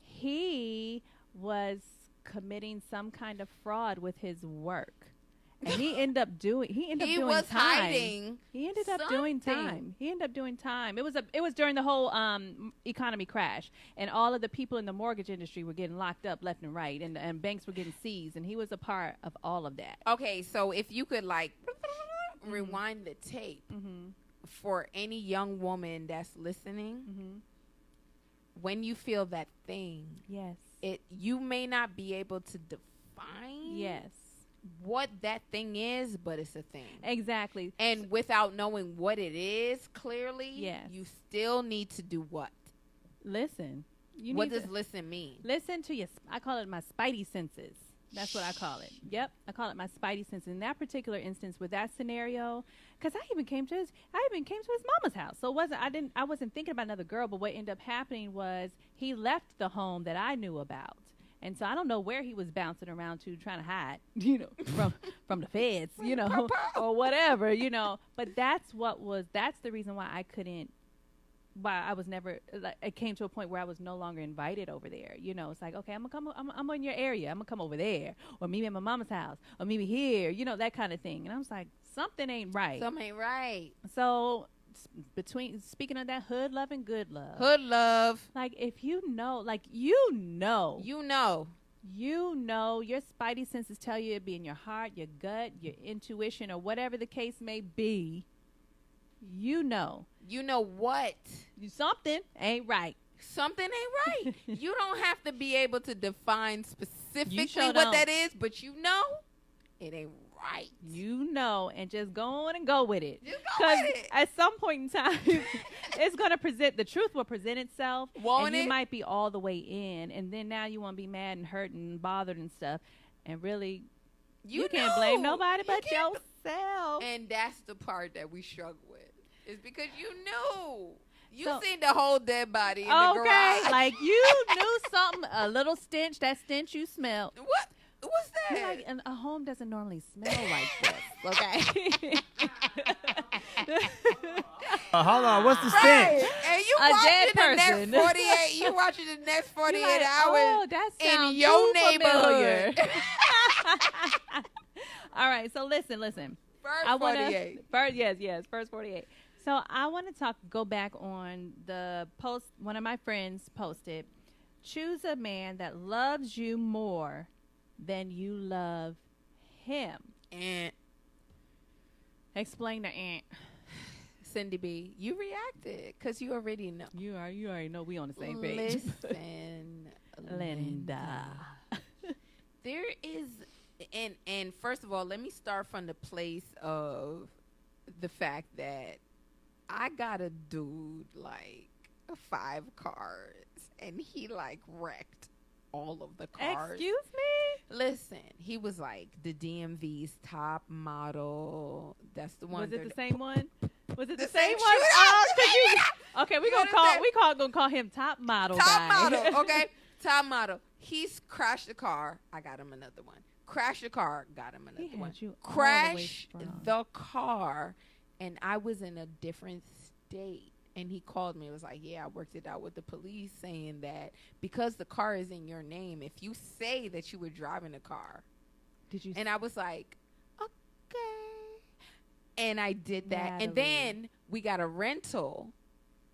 he was committing some kind of fraud with his work. And he ended up doing time. Hiding. He ended up doing time. It was during the whole economy crash, and all of the people in the mortgage industry were getting locked up left and right, and banks were getting seized, and he was a part of all of that. Okay, so if you could rewind the tape for any young woman that's listening, when you feel that thing, yes, you may not be able to define what that thing is, but it's a thing. Exactly. And without knowing what it is clearly, you still need to do what? Listen. What does listen mean? Listen to I call it my spidey senses. That's what I call it. Yep. I call it my spidey senses. In that particular instance with that scenario, because I even came to his mama's house. So I wasn't thinking about another girl, but what ended up happening was he left the home that I knew about. And so I don't know where he was bouncing around to trying to hide, from the feds, or whatever, But that's the reason why I was never, it came to a point where I was no longer invited over there. It's like, okay, I'm in your area. I'm going to come over there, or maybe at my mama's house, or maybe here, that kind of thing. And I was like, something ain't right. Something ain't right. So speaking of that, hood love and good love, like if your spidey senses tell you it be in your heart, your gut, your intuition, or whatever the case may be, what something ain't right. Something ain't right. You don't have to be able to define specifically what that is, but it ain't right. And just go on and go with it. Just go with it. At some point in time, it's going to the truth will present itself. And you might be all the way in. And then now you want to be mad and hurt and bothered and stuff. And really, you can't blame nobody but yourself. And that's the part that we struggle with. It's because you knew. You seen the whole dead body in the garage. Like you knew something, a little stench, that stench you smelled. What's that? Like, a home doesn't normally smell like this, okay? Hold on, what's the stench? And you watching the next 48. You watching the next 48 hours that in your neighborhood. All right, so listen. First 48. First 48. So I want to go back on the post. One of my friends posted, choose a man that loves you more than you love him. And explain the ant. Syndy B, you reacted because you already know. You already know we on the same page. Listen, Linda. There is, and first of all, let me start from the place of the fact that I got a dude 5 cars, and he wrecked all of the cars. Excuse me? Listen, he was the DMV's top model. That's the one. Was it the same one? Was it the same one? Okay, we're gonna call him top model. Top model, okay. Top model. He's crashed the car. I got him another one. Crashed the car. Got him another one. Crashed the car, and I was in a different state. And he called me and was like, I worked it out with the police, saying that because the car is in your name, if you say that you were driving the car. Did you? And I was like, okay. And I did that. And then we got a rental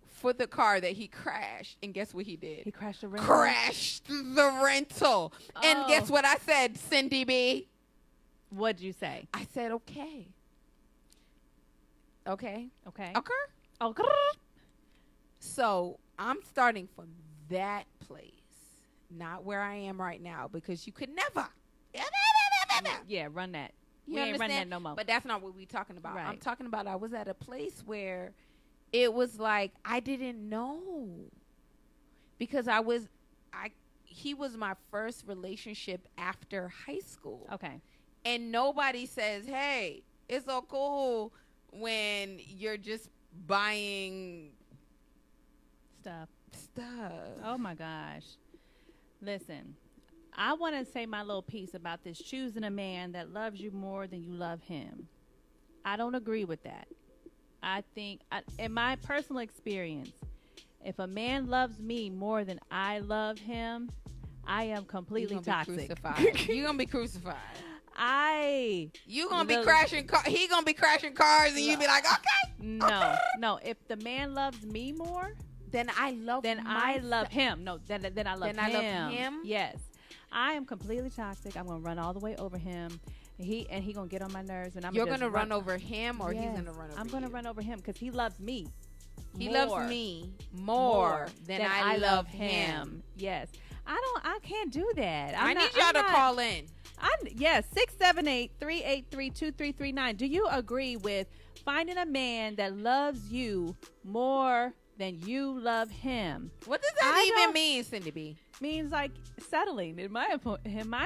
for the car that he crashed. And guess what he did? He crashed the rental? Crashed the rental. Oh. And guess what I said, Syndy B? What'd you say? I said, okay. Okay. Okay. Okay. So I'm starting from that place, not where I am right now, because you could never. Yeah, run that. You we understand? ain't run that no more. But that's not what we're talking about. Right. I'm talking about I was at a place where it was like I didn't know because he was my first relationship after high school. Okay. And nobody says, hey, it's so cool when you're just buying stuff. Stuff. Oh my gosh. Listen, I want to say my little piece about this choosing a man that loves you more than you love him. I don't agree with that. I think, in my personal experience, if a man loves me more than I love him, I am completely toxic. You're gonna be crucified. You gonna be crashing. He gonna be crashing cars, and you be like, okay. No. If the man loves me more, then I love. I love him. No, then I love him. Then I love him. Yes, I am completely toxic. I'm gonna run all the way over him. He gonna get on my nerves, and You're gonna run over him, or yes, he's gonna run over. I'm gonna run over him because he loves me. He loves me more than I love him. Yes. I can't do that. I need y'all to call in. Yes, 678-383-2339. Do you agree with finding a man that loves you more than you love him? What does that even mean, Syndy B? Means like settling. In my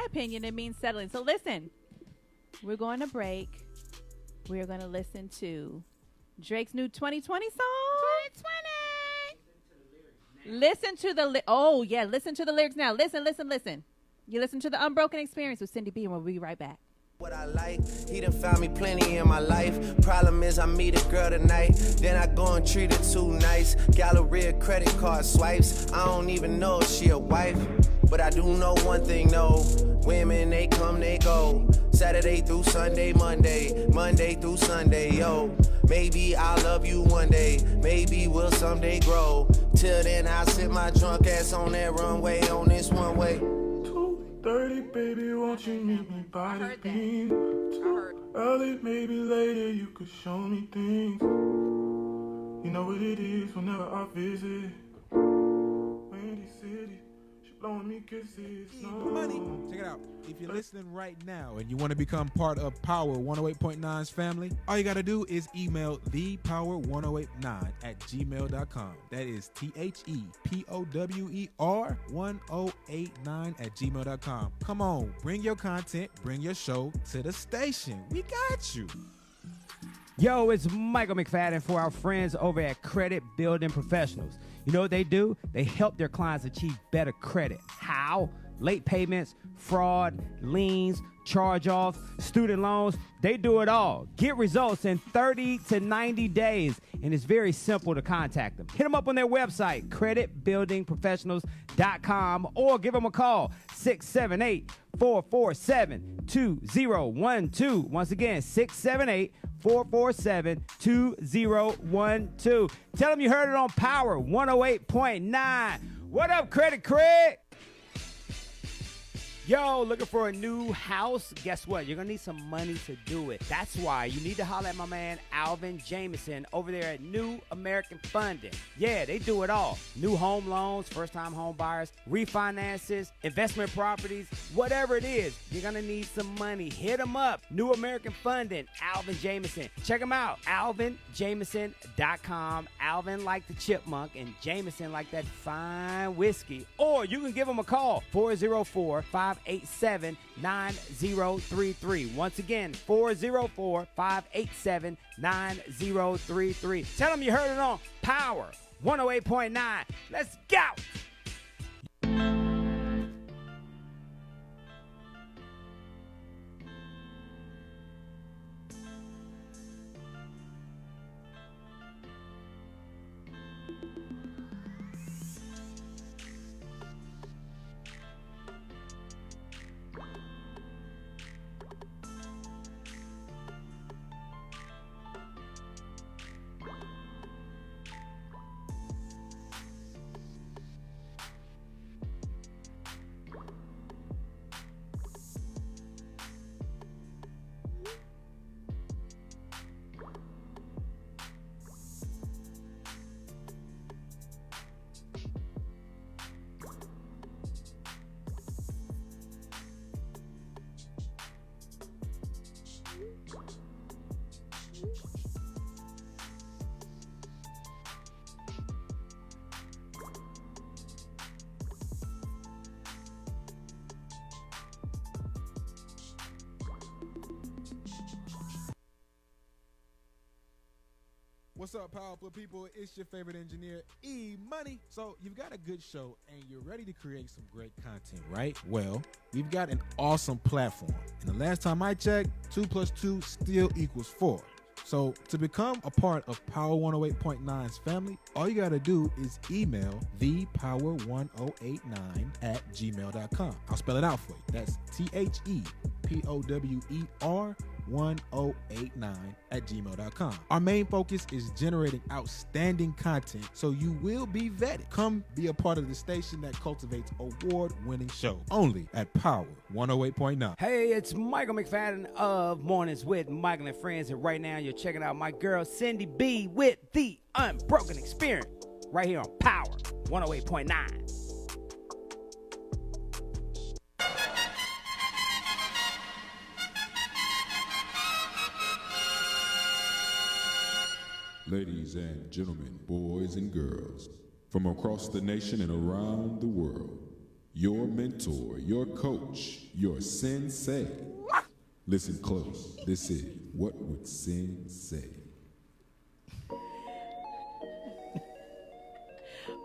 opinion, it means settling. So listen, we're going to break. We're going to listen to Drake's new 2020 song. 2020. Listen to the listen to the lyrics now. Listen. You listen to the Unbroken Experience with Syndy B, and we'll be right back. What I like, he done found me plenty in my life. Problem is I meet a girl tonight, then I go and treat her too nice. Galleria credit card swipes, I don't even know if she a wife. But I do know one thing, no, women they come, they go. Saturday through Sunday, Monday through Sunday, yo. Maybe I'll love you one day, maybe we'll someday grow. Till then I'll sit my drunk ass on that runway on this one way. 2:30, baby, won't you meet me by the beam? Too early, maybe later, you could show me things. You know what it is whenever I visit. Windy City, she blowing me kisses. Money. Check it out. If you're listening right now and you want to become part of Power 108.9's family, all you got to do is email thepower1089@gmail.com. That is THEPOWER1089@gmail.com. Come on, bring your content, bring your show to the station. We got you. Yo, it's Michael McFadden for our friends over at Credit Building Professionals. You know what they do? They help their clients achieve better credit. How? Late payments, fraud, liens, charge-offs, student loans. They do it all. Get results in 30 to 90 days, and it's very simple to contact them. Hit them up on their website, creditbuildingprofessionals.com, or give them a call, 678-447-2012. Once again, 678-447-2012. Tell them you heard it on Power 108.9. What up, Credit Craig? Yo, looking for a new house? Guess what? You're going to need some money to do it. That's why you need to holler at my man Alvin Jameson over there at New American Funding. Yeah, they do it all. New home loans, first-time home buyers, refinances, investment properties, whatever it is. You're going to need some money. Hit them up. New American Funding, Alvin Jameson. Check them out, alvinjameson.com. Alvin like the chipmunk and Jameson like that fine whiskey. Or you can give them a call, 404-587-9033. Once again, 404-587-9033. Tell them you heard it on Power 108.9. Let's go. What's up, powerful people? It's your favorite engineer, E-Money. So you've got a good show and you're ready to create some great content, right? Well, we've got an awesome platform. And the last time I checked, 2 + 2 still equals 4. So to become a part of Power 108.9's family, all you got to do is email thepower1089@gmail.com. I'll spell it out for you. That's THEPOWER 1089@gmail.com. Our main focus is generating outstanding content, so you will be vetted. Come be a part of the station that cultivates award-winning shows only at Power 108.9. Hey, it's Michael McFadden of Mornings with Michael and Friends, and right now you're checking out my girl Syndy B with the Unbroken Experience right here on Power 108.9. Ladies and gentlemen, boys and girls, from across the nation and around the world, your mentor, your coach, your sensei. Listen close. This is What Would Sin Say?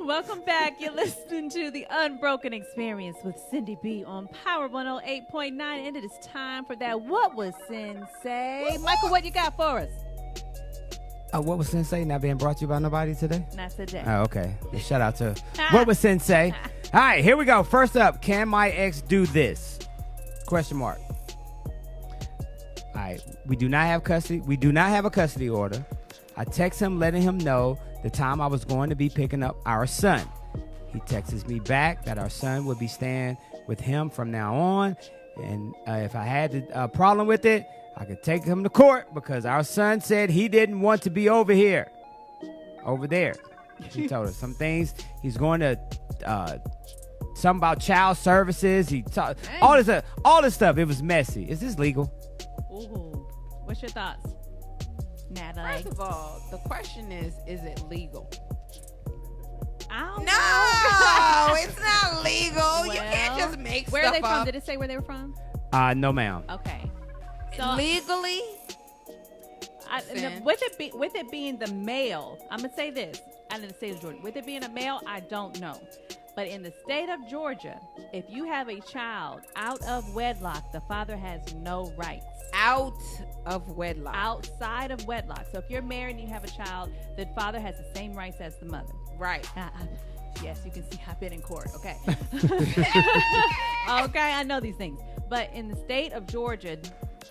Welcome back. You're listening to the Unbroken Experience with Syndy B on Power 108.9, and it is time for that What Would Sin Say? Michael, what you got for us? What was Sensei not being brought to you by nobody today? Not today. Oh, okay. Well, shout out to What was Sensei? All right, here we go. First up, can my ex do this? Question mark. All right, we do not have custody. We do not have a custody order. I text him letting him know the time I was going to be picking up our son. He texts me back that our son would be staying with him from now on. And if I had a problem with it, I could take him to court because our son said he didn't want to be over here. Over there. He told us some things. He's going to something about child services. He talked all this stuff. It was messy. Is this legal? Ooh. What's your thoughts, Natalie? First of all, the question is it legal? No, it's not legal. Well, you can't just make where stuff are they from? up. Did it say where they were from? No, ma'am. Okay. So Legally? with it being the male, I'm gonna say this. Out of the state of Georgia, with it being a male, I don't know. But in the state of Georgia, if you have a child out of wedlock, the father has no rights. Out of wedlock. Outside of wedlock. So if you're married and you have a child, the father has the same rights as the mother. Right. Yes, you can see I've been in court. Okay. Okay, I know these things. But in the state of Georgia,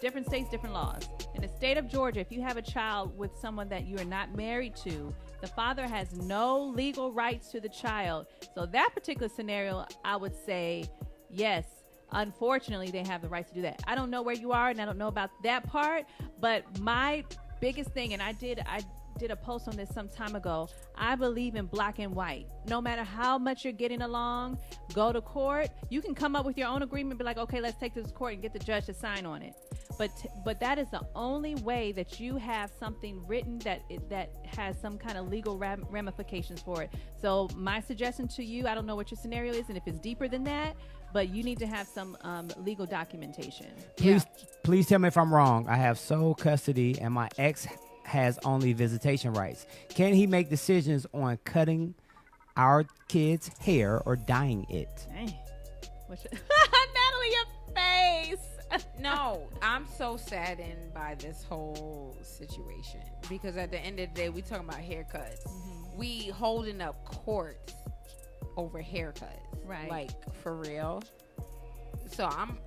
different states, different laws. In the state of Georgia, if you have a child with someone that you are not married to, the father has no legal rights to the child. So that particular scenario, I would say, yes, unfortunately, they have the right to do that. I don't know where you are, and I don't know about that part, but my biggest thing, and I did a post on this some time ago. I believe in black and white. No matter how much you're getting along, go to court. You can come up with your own agreement, be like, okay, let's take this to court and get the judge to sign on it. But that is the only way that you have something written that has some kind of legal ramifications for it. So my suggestion to you, I don't know what your scenario is, and if it's deeper than that, but you need to have some legal documentation. Please tell me if I'm wrong. I have sole custody, and my ex has only visitation rights. Can he make decisions on cutting our kids' hair or dyeing it? Natalie, your face. No, I'm so saddened by this whole situation because at the end of the day, we talking about haircuts. Mm-hmm. We holding up courts over haircuts, right? Like for real. So I'm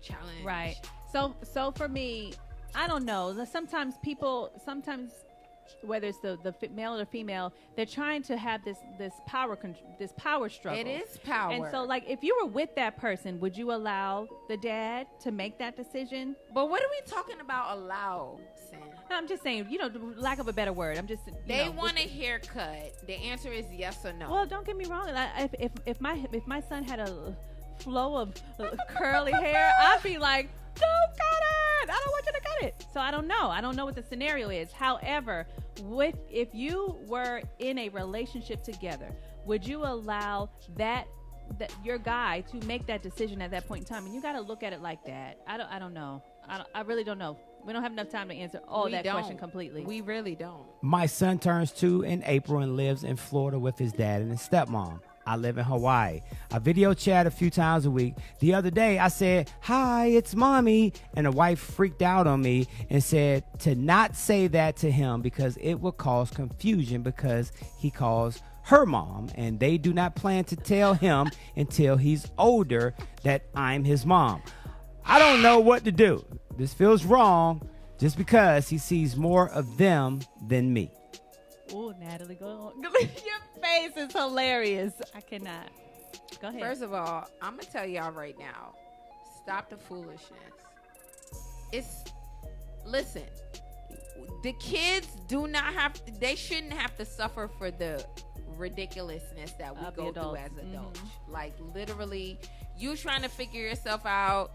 challenged, right? So for me, I don't know. Sometimes whether it's the male or female, they're trying to have this power struggle. It is power. And so, like, if you were with that person, would you allow the dad to make that decision? But what are we talking about? Allow? Sam? No, I'm just saying, lack of a better word. I'm just. They want a haircut. The answer is yes or no. Well, don't get me wrong. If my son had a flow of curly hair, I'd be like, don't cut it. I don't want you to cut it. So I don't know. I don't know what the scenario is. However, if you were in a relationship together, would you allow that your guy to make that decision at that point in time? And you got to look at it like that. I don't know. I really don't know. We don't have enough time to answer all that question completely. We really don't. My son turns 2 in April and lives in Florida with his dad and his stepmom. I live in Hawaii. I video chat a few times a week. The other day, I said, "Hi, it's mommy." And the wife freaked out on me and said to not say that to him because it would cause confusion because he calls her mom. And they do not plan to tell him until he's older that I'm his mom. I don't know what to do. This feels wrong just because he sees more of them than me. Oh, Natalie, go on. Your face is hilarious. I cannot. Go ahead. First of all, I'm going to tell y'all right now, stop the foolishness. Listen, the kids they shouldn't have to suffer for the ridiculousness that we go through as adults. Like, literally, you trying to figure yourself out.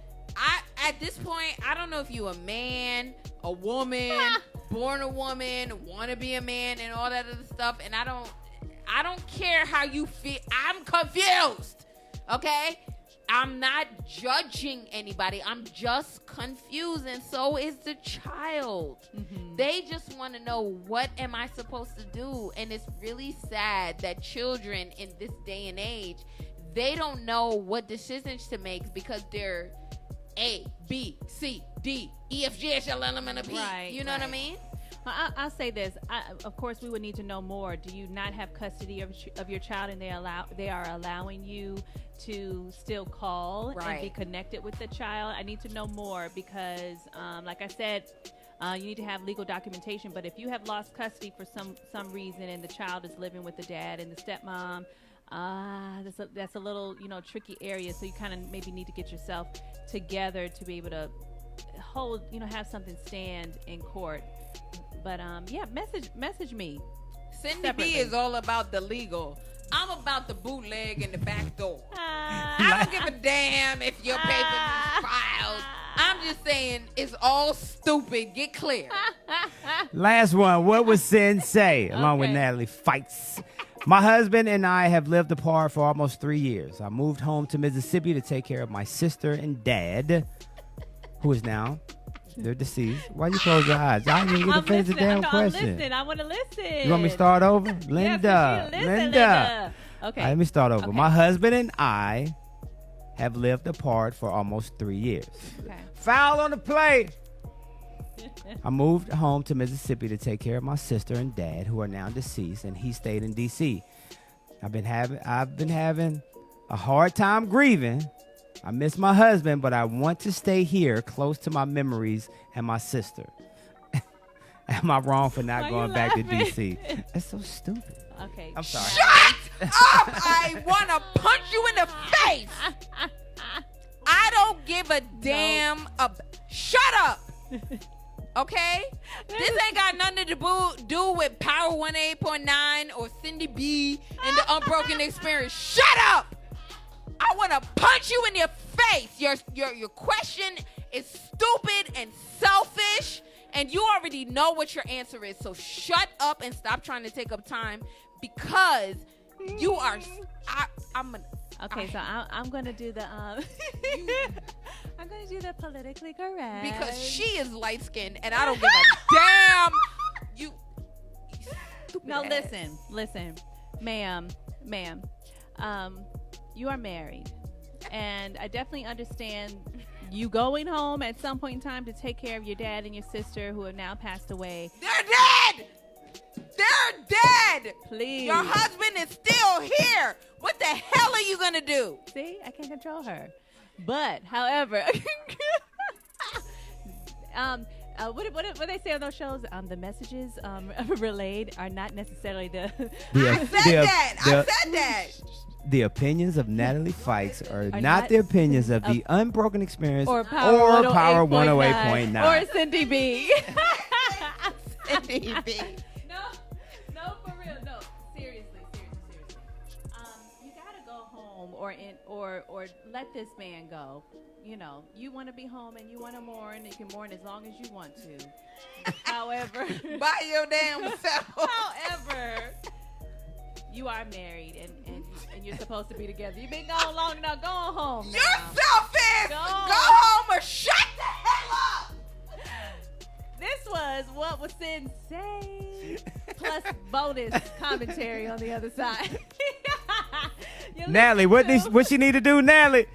At this point, I don't know if you a man, a woman, born a woman, want to be a man, and all that other stuff. And I don't care how you feel. I'm confused. Okay? I'm not judging anybody. I'm just confused, and so is the child. They just want to know, what am I supposed to do? And it's really sad that children in this day and age, they don't know what decisions to make because they're A, B, C, D, E, F, G, H, L, M, N, O, P. Right, you know what I mean? I'll say this. Of course, we would need to know more. Do you not have custody of your child, and they are allowing you to still call and be connected with the child? I need to know more because, like I said, you need to have legal documentation. But if you have lost custody for some reason, and the child is living with the dad and the stepmom, that's a little tricky area. So you kind of maybe need to get yourself together to be able to have something stand in court. But message me. Syndy B is all about the legal. I'm about the bootleg and the back door. I don't give a damn if your paper is filed. I'm just saying it's all stupid. Get clear. Last one. What would Sin say? Along with Natalie Fights. My husband and I have lived apart for almost 3 years. I moved home to Mississippi to take care of my sister and dad, who is now... They're deceased. Why you close your eyes? I didn't get to finish the damn question. I'm listening. I want to listen. You want me to start over? Linda. Linda. Okay. Let me start over. Okay. My husband and I have lived apart for almost 3 years. Okay. Foul on the play. I moved home to Mississippi to take care of my sister and dad, who are now deceased, and he stayed in D.C. I've been having a hard time grieving. I miss my husband, but I want to stay here close to my memories and my sister. Am I wrong for not going back to D.C.? That's so stupid. Okay. I'm sorry. Shut up! I want to punch you in the face. I don't give a damn. Shut up. Okay? This ain't got nothing to do with Power 108.9 or Syndy B and the Unbroken Experience. Shut up! I want to punch you in your face. Your question is stupid and selfish, and you already know what your answer is. So shut up and stop trying to take up time because you are. Okay, so I'm gonna do the I'm gonna do the politically correct because she is light skinned and I don't give a damn. You. No, listen, ma'am. You are married, and I definitely understand you going home at some point in time to take care of your dad and your sister who have now passed away. They're dead! They're dead! Please. Your husband is still here. What the hell are you going to do? See, I can't control her. But, however, what they say on those shows, the messages relayed are not necessarily the... I said that. The opinions of Natalie Fikes are not the opinions of the Unbroken Experience or Power 108.9 or Syndy B. Syndy B. No, for real. No, seriously. You gotta go home or let this man go. You want to be home and you want to mourn. You can mourn as long as you want to. However, by your damn self. However, you are married and you're supposed to be together. You've been gone long enough. Go home now. You're selfish. Go home or shut the hell up. was What Was Sin Say? Plus bonus commentary on the other side. Natalie, what she need to do, Natalie?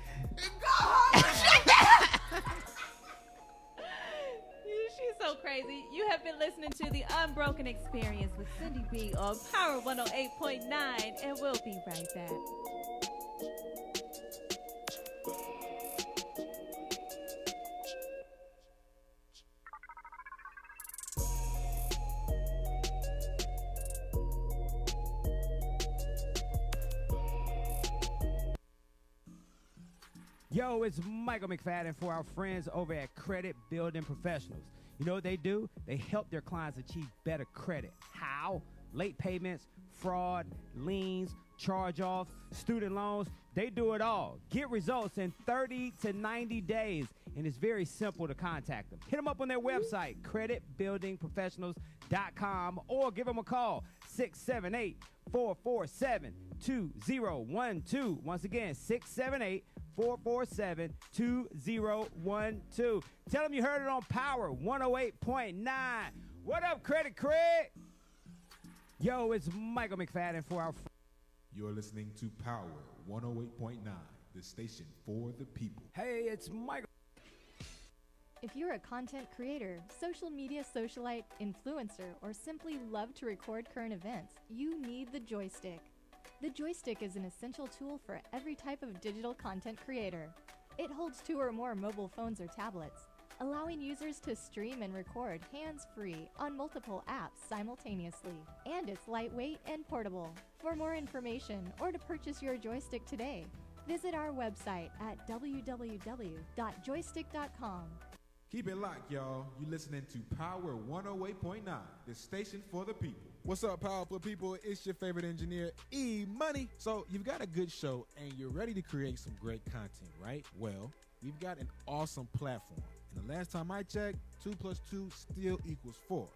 She's so crazy. You have been listening to the Unbroken Experience with Syndy B on Power 108.9, and we'll be right back. Yo, it's Michael McFadden for our friends over at Credit Building Professionals. You know what they do? They help their clients achieve better credit. How? Late payments, fraud, liens, charge-offs, student loans. They do it all. Get results in 30 to 90 days, and it's very simple to contact them. Hit them up on their website, creditbuildingprofessionals.com, or give them a call, 678-447-2012. Once again, 678-447-2012. Tell them you heard it on Power 108.9. What up, Credit Cred? Yo, it's Michael McFadden for our... You're listening to Power 108.9, the station for the people. Hey, it's Michael. If you're a content creator, social media socialite, influencer, or simply love to record current events, you need the joystick. The joystick is an essential tool for every type of digital content creator. It holds 2 or more mobile phones or tablets, allowing users to stream and record hands-free on multiple apps simultaneously. And it's lightweight and portable. For more information or to purchase your joystick today, visit our website at www.joystick.com. Keep it locked, y'all. You listening to Power 108.9, the station for the people. What's up, powerful people? It's your favorite engineer, E-Money. So you've got a good show and you're ready to create some great content, right? Well, we've got an awesome platform. And the last time I checked, 2 + 2 still equals 4.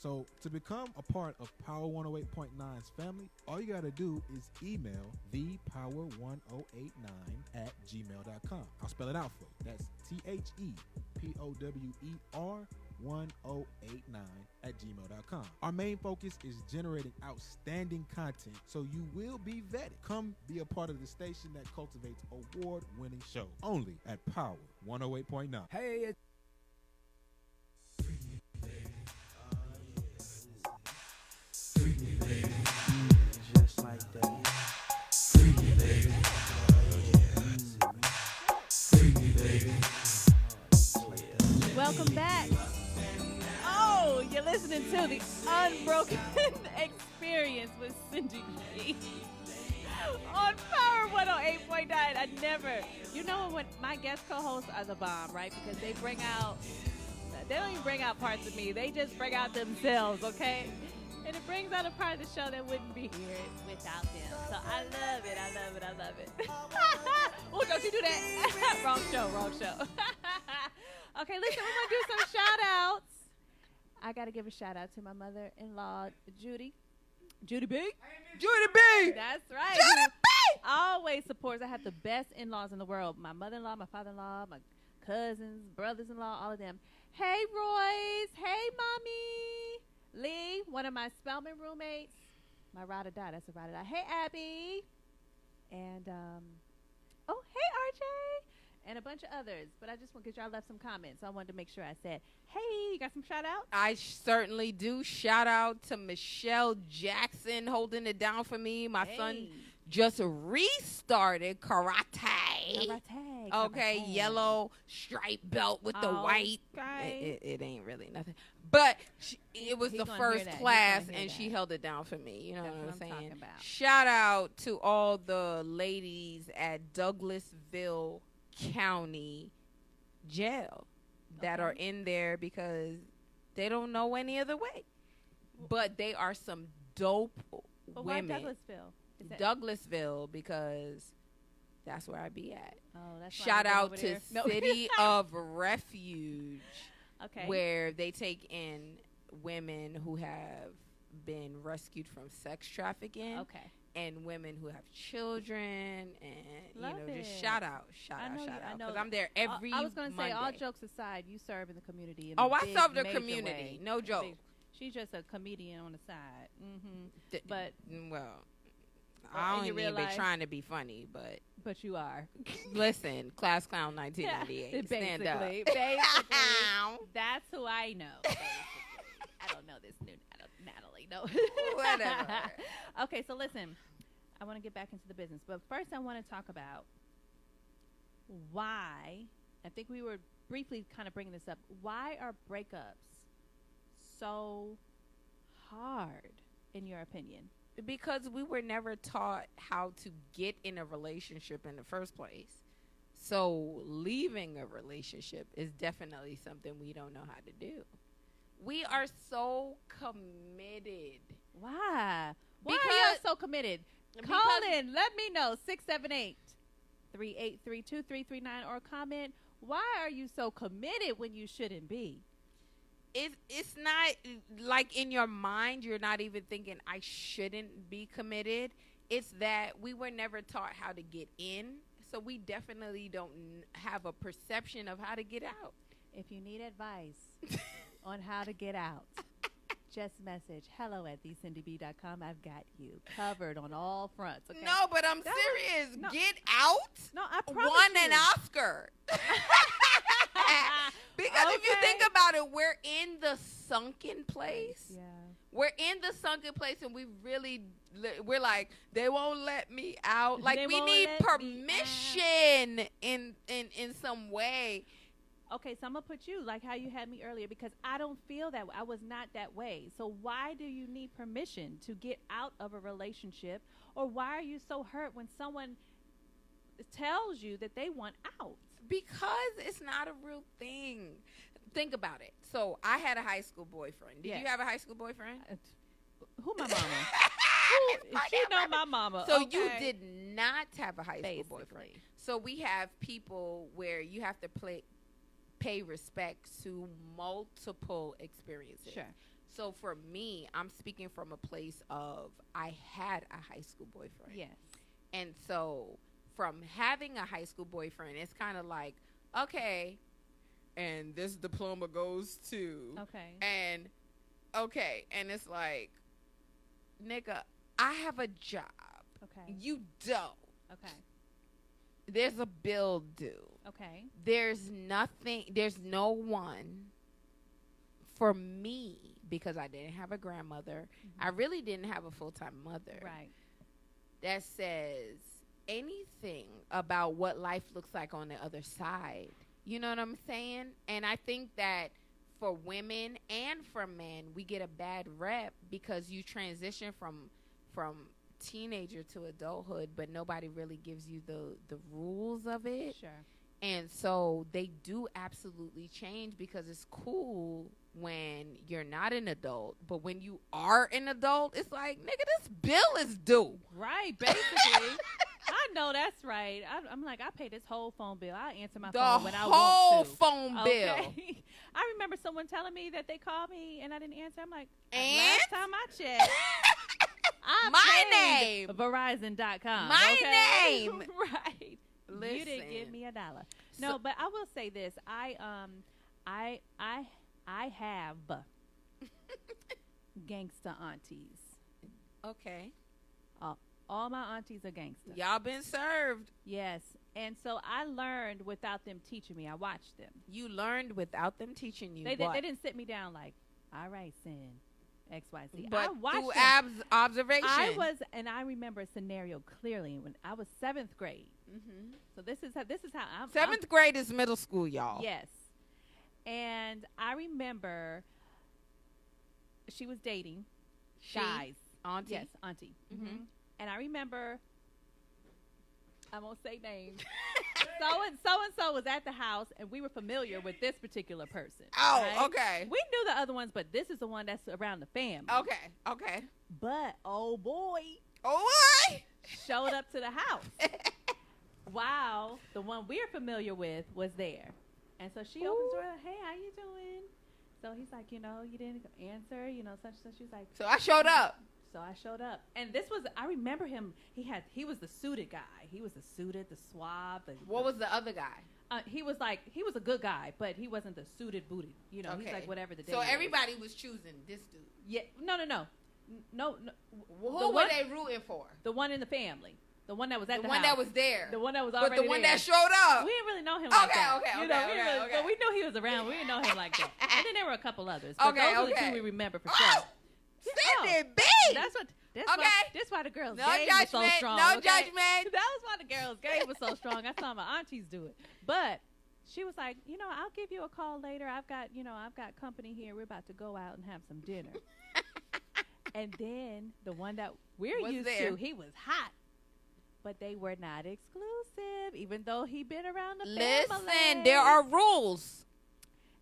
So to become a part of Power 108.9's family, all you got to do is email thepower1089@gmail.com. I'll spell it out for you. That's THEPOWER1089@gmail.com. Our main focus is generating outstanding content, so you will be vetted. Come be a part of the station that cultivates award-winning shows only at Power 108.9. Hey, it's Just like that. Freaky baby. Freaky baby. Welcome back. Oh, you're listening to the Unbroken Experience with Syndy B on Power 108.9. I never, when my guest co-hosts are the bomb, right? Because they don't even bring out parts of me. They just bring out themselves, okay? And it brings out a part of the show that wouldn't be here without them. So I love it. Oh, don't you do that. Wrong show. Okay, listen, we're going to do some shout-outs. I got to give a shout-out to my mother-in-law, Judy. Judy B. Judy B. That's right. Judy B. Always supports. I have the best in-laws in the world. My mother-in-law, my father-in-law, my cousins, brothers-in-law, all of them. Hey, Royce. Hey, Mommy. Lee, one of my Spelman roommates. My ride or die. That's a ride or die. Hey, Abby. And, hey, RJ. And a bunch of others. But I just want, because y'all left some comments, so I wanted to make sure I said, hey, you got some shout-outs? I certainly do. Shout out to Michelle Jackson holding it down for me. My son just restarted karate. Okay, yellow stripe belt with the white. It ain't really nothing. But it was the first class, and she held it down for me. You know what I'm saying? Shout out to all the ladies at Douglasville County Jail that are in there because they don't know any other way. But they are some dope women. Why Douglasville? Douglasville, because that's where I be at. Oh, that's shout out to City of Refuge, where they take in women who have been rescued from sex trafficking. and women who have children, and Love just it. shout out, because I'm there every. I was going to say, all Monday. jokes aside, you serve in the community. In Oh, a I big, serve the major community. way. No joke. She's just a comedian on the side. But well, I don't even be trying to be funny, but you are. Listen, Class Clown 1998. Stand up. Basically, that's who I know. Basically. I don't know this new Natalie. No. Whatever. Okay, so listen, I want to get back into the business, but first I want to talk about why. I think we were briefly kind of bringing this up. Why are breakups so hard, in your opinion? Because we were never taught how to get in a relationship in the first place. So leaving a relationship is definitely something we don't know how to do. We are so committed. Why? Why are you so committed? Call in. Let me know. 678-383-2339 or comment. Why are you so committed when you shouldn't be? It's not like in your mind you're not even thinking I shouldn't be committed. It's that we were never taught how to get in, so we definitely don't have a perception of how to get out. If you need advice on how to get out, just message hello@thesyndyb.com. I've got you covered on all fronts. Okay? No, but I'm serious. No. Get out. No, I promise won you. an Oscar. Because if you think about it, we're in the sunken place. Yeah. We're in the sunken place, and we're like, they won't let me out. Like, They we won't need let me permission in some way. Okay, so I'm going to put you like how you had me earlier, because I don't feel that way. I was not that way. So why do you need permission to get out of a relationship? Or why are you so hurt when someone tells you that they want out? Because it's not a real thing. Think about it. So I had a high school boyfriend. Did you have a high school boyfriend? Who my mama? She know my mama. So okay. you did not have a high school boyfriend. So we have people where you have to pay respect to multiple experiences. Sure. So for me, I'm speaking from a place of I had a high school boyfriend. Yes. And so from having a high school boyfriend, it's kind of like, okay, and this diploma goes to. Okay. And it's like, nigga, I have a job. Okay. You don't. Okay. There's a bill due. Okay. There's no one for me, because I didn't have a grandmother. I really didn't have a full-time mother. Right. That says anything about what life looks like on the other side. You know what I'm saying? And I think that for women and for men, we get a bad rep because you transition from teenager to adulthood, but nobody really gives you the rules of it. Sure. And so they do absolutely change, because it's cool when you're not an adult, but when you are an adult, it's like, nigga, this bill is due. Right, basically. I know that's right. I'm like, I pay this whole phone bill. I answer my phone when I want to. The whole phone bill. Okay. I remember someone telling me that they called me and I didn't answer. I'm like, and? last time I checked, my name. Verizon.com. My okay? name. Right. Listen. You didn't give me $1. No, but I will say this. I have gangsta aunties. Okay. All my aunties are gangster. Y'all been served. Yes. And so I learned without them teaching me. I watched them. You learned without them teaching you. They didn't sit me down like, all right, Sin, XYZ. But I watched through observation. I remember a scenario clearly when I was 7th grade. Mm-hmm. So this is how I'm. 7th grade is middle school, y'all. Yes. And I remember she was dating guys. Auntie? Yes, auntie. Mm-hmm. And I remember, I won't say names, so-and-so was at the house, and we were familiar with this particular person. Oh, right? okay. We knew the other ones, but this is the one that's around the family. Okay. But, oh boy, showed up to the house while the one we're familiar with was there. And so she opens the door, hey, how you doing? So he's like, you didn't answer, such. So she's like. So I showed up. So I showed up, and I remember him. He was the suited guy. He was the suited, the suave. What was the other guy? He was a good guy, but he wasn't the suited booted. You know, he's like whatever the day. So was. everybody was choosing this dude. Yeah, no. Who were they rooting for? The one in the family. The one that was at the one house. that was there. The one that was already But the one there. that showed up. We didn't really know him like that. Okay. But we knew he was around. We didn't know him like that. And then there were a couple others. But those are the two we remember for sure. Syndy B. That's why the girls' game was so strong. No judgment. That was why the girls' game was so strong. I saw my aunties do it. But she was like, I'll give you a call later. I've got company here. We're about to go out and have some dinner. And then the one that we're used to, he was hot. But they were not exclusive, even though he'd been around the family. Listen, there are rules.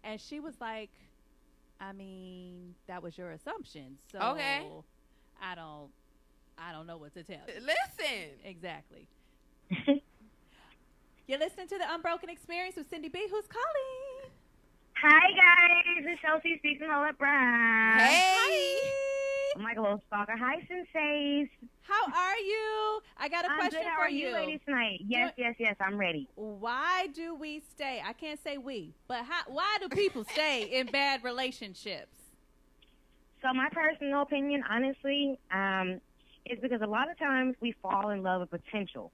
And she was like, I mean, that was your assumption. So I don't know what to tell you. Listen. Exactly. You're listening to the Unbroken Experience with Syndy B. Who's calling? Hi, guys. It's Chelsea speaking. Hold up, Brian. Hey. I'm like a little stalker. Hi, senseis. How are you? I got a question good. How for are you ladies tonight? Yes, I'm ready. Why do we stay? I can't say we, but why do people stay in bad relationships? So my personal opinion, honestly, is because a lot of times we fall in love with potential.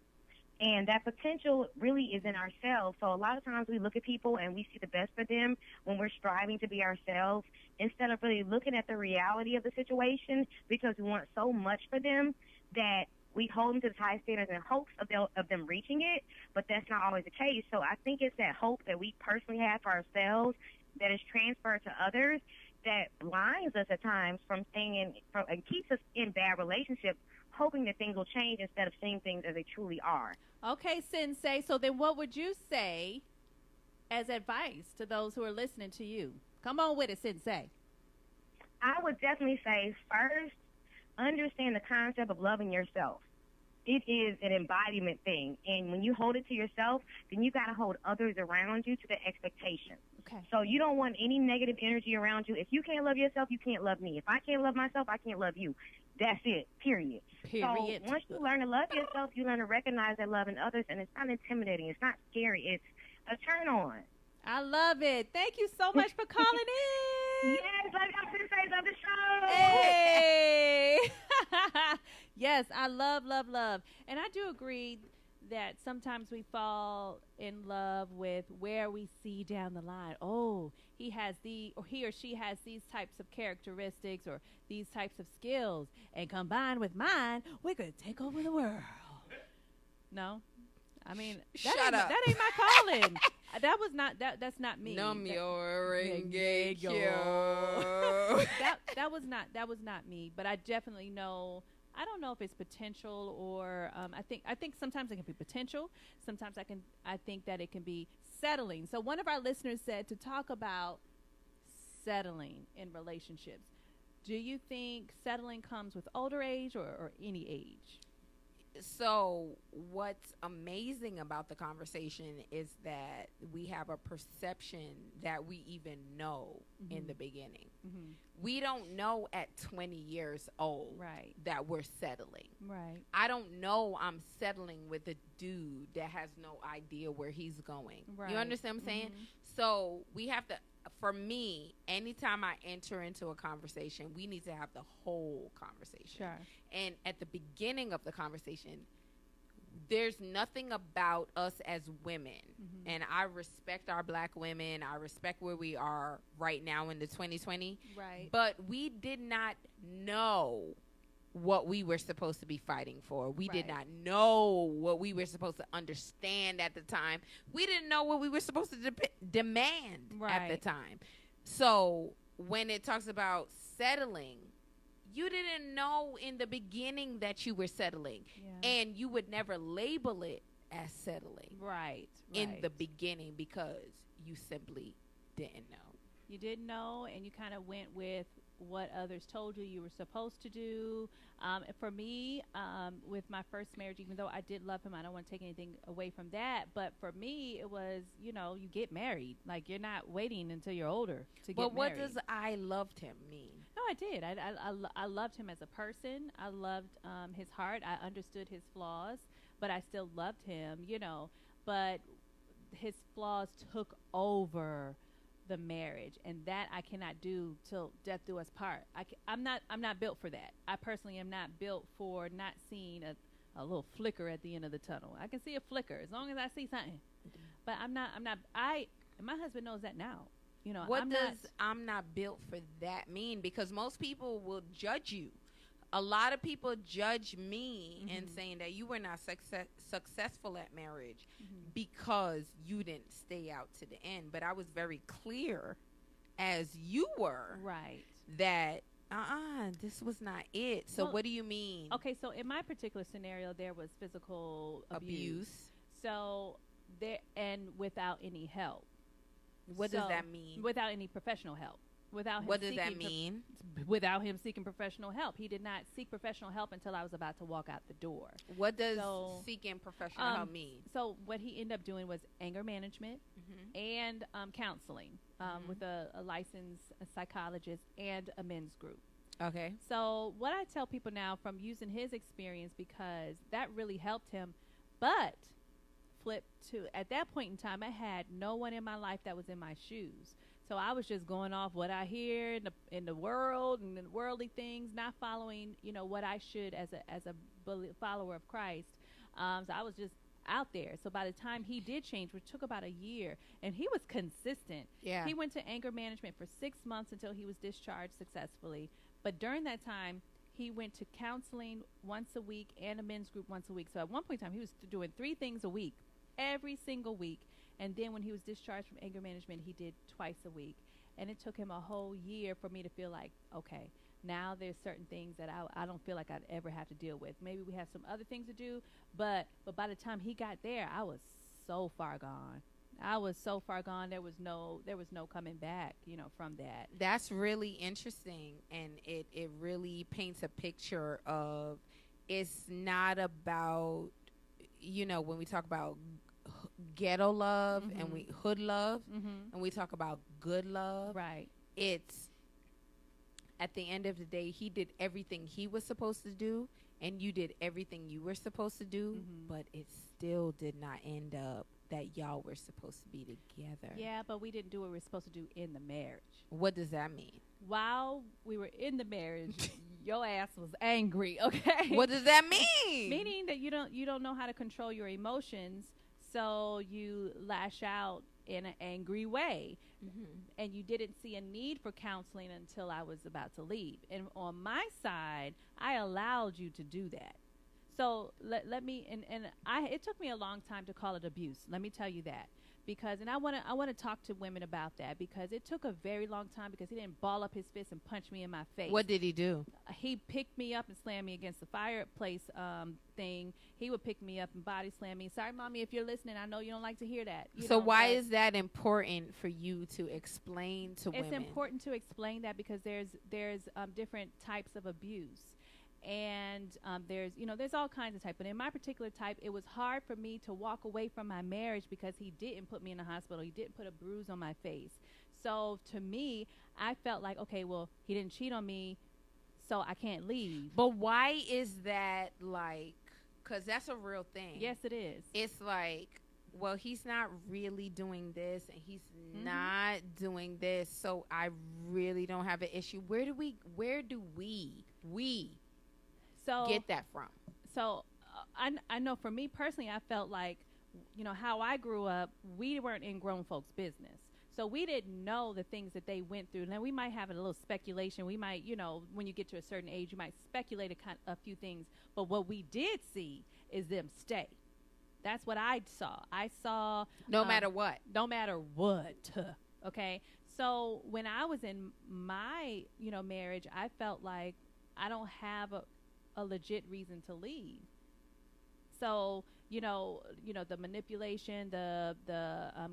And that potential really is in ourselves. So a lot of times we look at people and we see the best for them when we're striving to be ourselves instead of really looking at the reality of the situation because we want so much for them that we hold them to the high standards in hopes of them reaching it. But that's not always the case. So I think it's that hope that we personally have for ourselves that is transferred to others that blinds us at times from staying in and keeps us in bad relationships, hoping that things will change instead of seeing things as they truly are. Okay, Sensei. So then what would you say as advice to those who are listening to you? Come on with it, Sensei. I would definitely say, first, understand the concept of loving yourself. It is an embodiment thing. And when you hold it to yourself, then you got to hold others around you to the expectation. Okay. So you don't want any negative energy around you. If you can't love yourself, you can't love me. If I can't love myself, I can't love you. That's it, period. So once you learn to love yourself, you learn to recognize that love in others, and it's not intimidating. It's not scary. It's a turn on. I love it. Thank you so much for calling in. Yes, love y'all senseis of the show. Hey. Yes, I love. And I do agree that sometimes we fall in love with where we see down the line. Oh, he or she has these types of characteristics or these types of skills, and combined with mine, we're going to take over the world. No? I mean, that ain't my calling. That's not me. That was not me, but I definitely know. I don't know if it's potential or I think sometimes it can be potential. Sometimes I think that it can be settling. So one of our listeners said to talk about settling in relationships. Do you think settling comes with older age or any age? So what's amazing about the conversation is that we have a perception that we even know in the beginning. Mm-hmm. We don't know at 20 years old that we're settling. Right. I don't know I'm settling with a dude that has no idea where he's going. Right. You understand what I'm saying? So we have to, for me, anytime I enter into a conversation, we need to have the whole conversation. Sure. And at the beginning of the conversation, there's nothing about us as women, and I respect our black women. I respect where we are right now in the 2020. Right. But we did not know what we were supposed to be fighting for. We did not know what we were supposed to understand at the time. We didn't know what we were supposed to demand at the time. So when it talks about settling, you didn't know in the beginning that you were settling, and you would never label it as settling in the beginning because you simply didn't know. You didn't know, and you kind of went with what others told you were supposed to do. For me, with my first marriage, even though I did love him, I don't want to take anything away from that. But for me, it was, you get married. Like, you're not waiting until you're older to get married. But what does I loved him mean? No, I did. I loved him as a person. I loved his heart. I understood his flaws, but I still loved him, you know. But his flaws took over the marriage, and that I cannot do till death do us part. I'm not built for that. I personally am not built for not seeing a little flicker at the end of the tunnel. I can see a flicker as long as I see something, but I'm not. My husband knows that now. You know, What does I'm not built for that mean? Because most people will judge you. A lot of people judge me and saying that you were not successful at marriage because you didn't stay out to the end. But I was very clear, as you were, right, that this was not it. So well, what do you mean? Okay, so in my particular scenario, there was physical abuse. So there, and without any help. What does that mean? Without any professional help. Without him what does that mean? Without him seeking professional help. He did not seek professional help until I was about to walk out the door. What does seeking professional help mean? So what he ended up doing was anger management and counseling with a licensed psychologist and a men's group. Okay. So what I tell people now from using his experience, because that really helped him, but flip to, at that point in time, I had no one in my life that was in my shoes. So I was just going off what I hear in the world and the worldly things, not following, you know, what I should as a follower of Christ. So I was just out there. So by the time he did change, which took about a year, and he was consistent. Yeah. He went to anger management for 6 months until he was discharged successfully. But during that time, he went to counseling once a week and a men's group once a week. So at one point in time, he was doing 3 things a week, every single week. And then when he was discharged from anger management, he did twice a week. And it took him a whole year for me to feel like, okay, now there's certain things that I don't feel like I'd ever have to deal with. Maybe we have some other things to do, but by the time he got there, I was so far gone. I was so far gone. There was no coming back, you know, from that. That's really interesting, and it really paints a picture of, it's not about, you know, when we talk about ghetto love and we hood love and we talk about good love, right? It's at the end of the day, he did everything he was supposed to do and you did everything you were supposed to do, but it still did not end up that y'all were supposed to be together. Yeah, but we didn't do what we were supposed to do in the marriage. What does that mean? While we were in the marriage, your ass was angry, okay? What does that mean? Meaning that you don't know how to control your emotions, so you lash out in an angry way. And you didn't see a need for counseling until I was about to leave. And on my side, I allowed you to do that. So let me, it took me a long time to call it abuse. Let me tell you that. Because, and I want to talk to women about that, because it took a very long time, because he didn't ball up his fist and punch me in my face. What did he do? He picked me up and slammed me against the fireplace thing. He would pick me up and body slam me. Sorry, Mommy, if you're listening, I know you don't like to hear that. So why is that important for you to explain to women? It's important to explain that because there's different types of abuse. And there's all kinds of type, but in my particular type, it was hard for me to walk away from my marriage because he didn't put me in the hospital. He didn't put a bruise on my face. So to me, I felt like, okay, well, he didn't cheat on me, so I can't leave. But why is that, like, because that's a real thing. Yes, it is. It's like, well, he's not really doing this and he's not doing this, so I really don't have an issue. Where do we get that from? So I know for me personally, I felt like, you know, how I grew up, we weren't in grown folks' business. So we didn't know the things that they went through. Now, we might have a little speculation. We might, you know, when you get to a certain age, you might speculate a few things. But what we did see is them stay. That's what I saw. I saw. No matter what. No matter what. Okay. So when I was in my, you know, marriage, I felt like I don't have a legit reason to leave. So, you know, the manipulation, the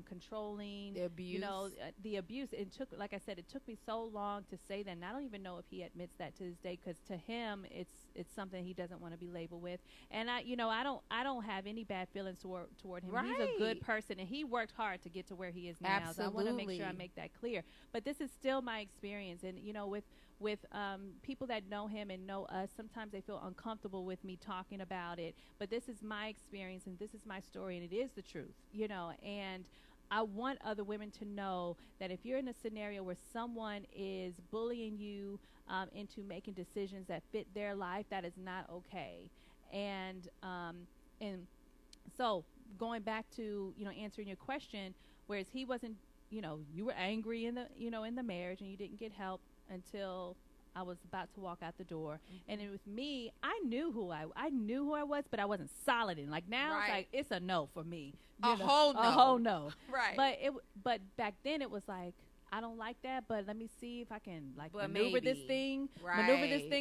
controlling, the abuse, you know, the abuse. It took, like I said, it took me so long to say that. And I don't even know if he admits that to this day, because to him, it's something he doesn't want to be labeled with. And I don't have any bad feelings toward him. Right. He's a good person, and he worked hard to get to where he is now. Absolutely. So I want to make sure I make that clear. But this is still my experience, and you know, with people that know him and know us, sometimes they feel uncomfortable with me talking about it. But this is my experience and this is my story, and it is the truth, you know. And I want other women to know that if you're in a scenario where someone is bullying you into making decisions that fit their life, that is not okay. And so going back to, you know, answering your question, whereas he wasn't, you know, you were angry in the, you know, in the marriage and you didn't get help until I was about to walk out the door. Mm-hmm. And then with me, I knew who I was, but I wasn't solid in. Like now, it's like it's a no for me. A whole no. Right. But back then it was like, I don't like that, but let me see if I can maneuver this thing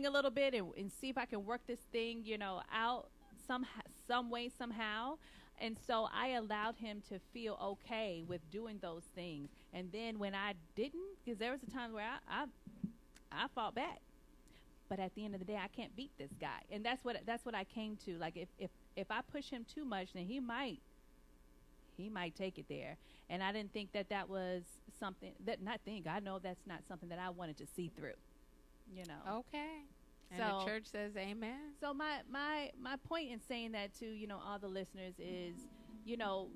a little bit and see if I can work this thing, you know, out some way, somehow. And so I allowed him to feel okay with doing those things. And then when I didn't, because there was a time where I fought back. But at the end of the day, I can't beat this guy. And that's what I came to. Like if I push him too much, then he might take it there. And I didn't think that was something I know that's not something that I wanted to see through, you know. Okay. And so, the church says amen. So my point in saying that to, you know, all the listeners is, you know,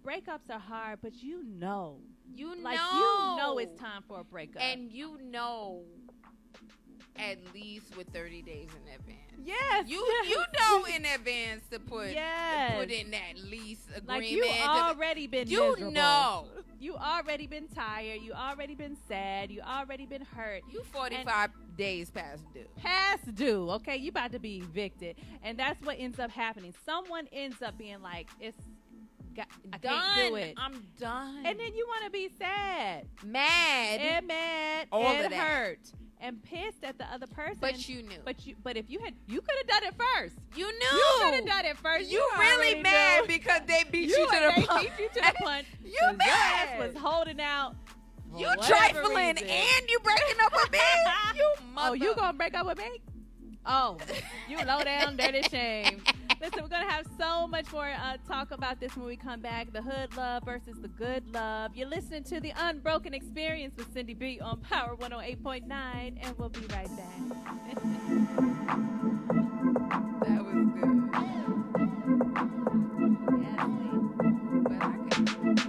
breakups are hard, but you know it's time for a breakup. And you know at least with 30 days in advance. Yes. You know in advance to put in that lease agreement. Like you already been miserable. You know. You already been tired. You already been sad. You already been hurt. You 45 days past due. Past due. Okay, you about to be evicted. And that's what ends up happening. Someone ends up being like, I can't do it. I'm done. And then you want to be sad. Mad. And all and of that. Hurt. And pissed at the other person. But you knew. But if you could have done it first. You knew. You could have done it first. You really mad because they beat you to the punch. Beat you to the punch. You mad. Your ass was holding out. You trifling and you breaking up with me. You mother. Oh, you gonna break up with me? Oh, you low down dirty shame. Listen, we're going to have so much more talk about this when we come back. The hood love versus the good love. You're listening to The Unbroken Experience with Syndy B on Power 108.9, and we'll be right back. That was good. Yes, but I can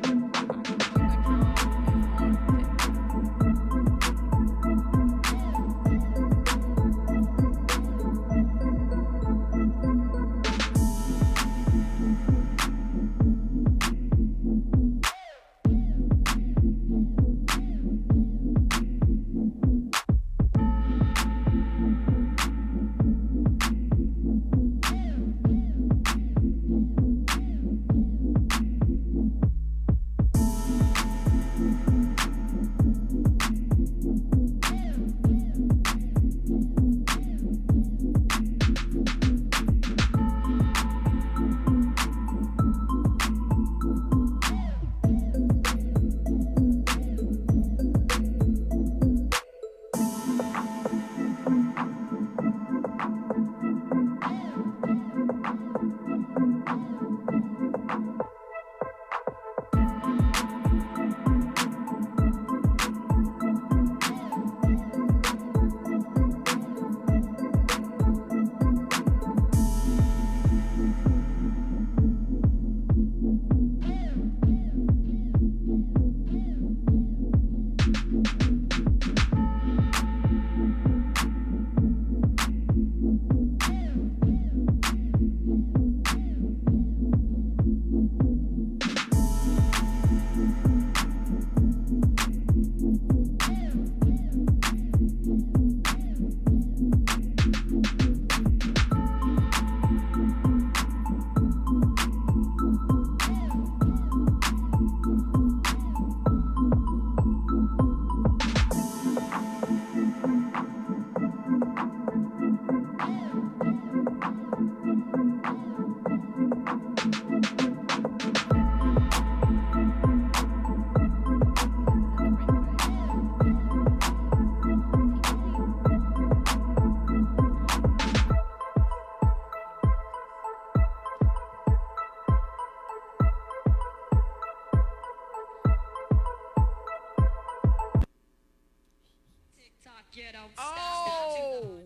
Oh.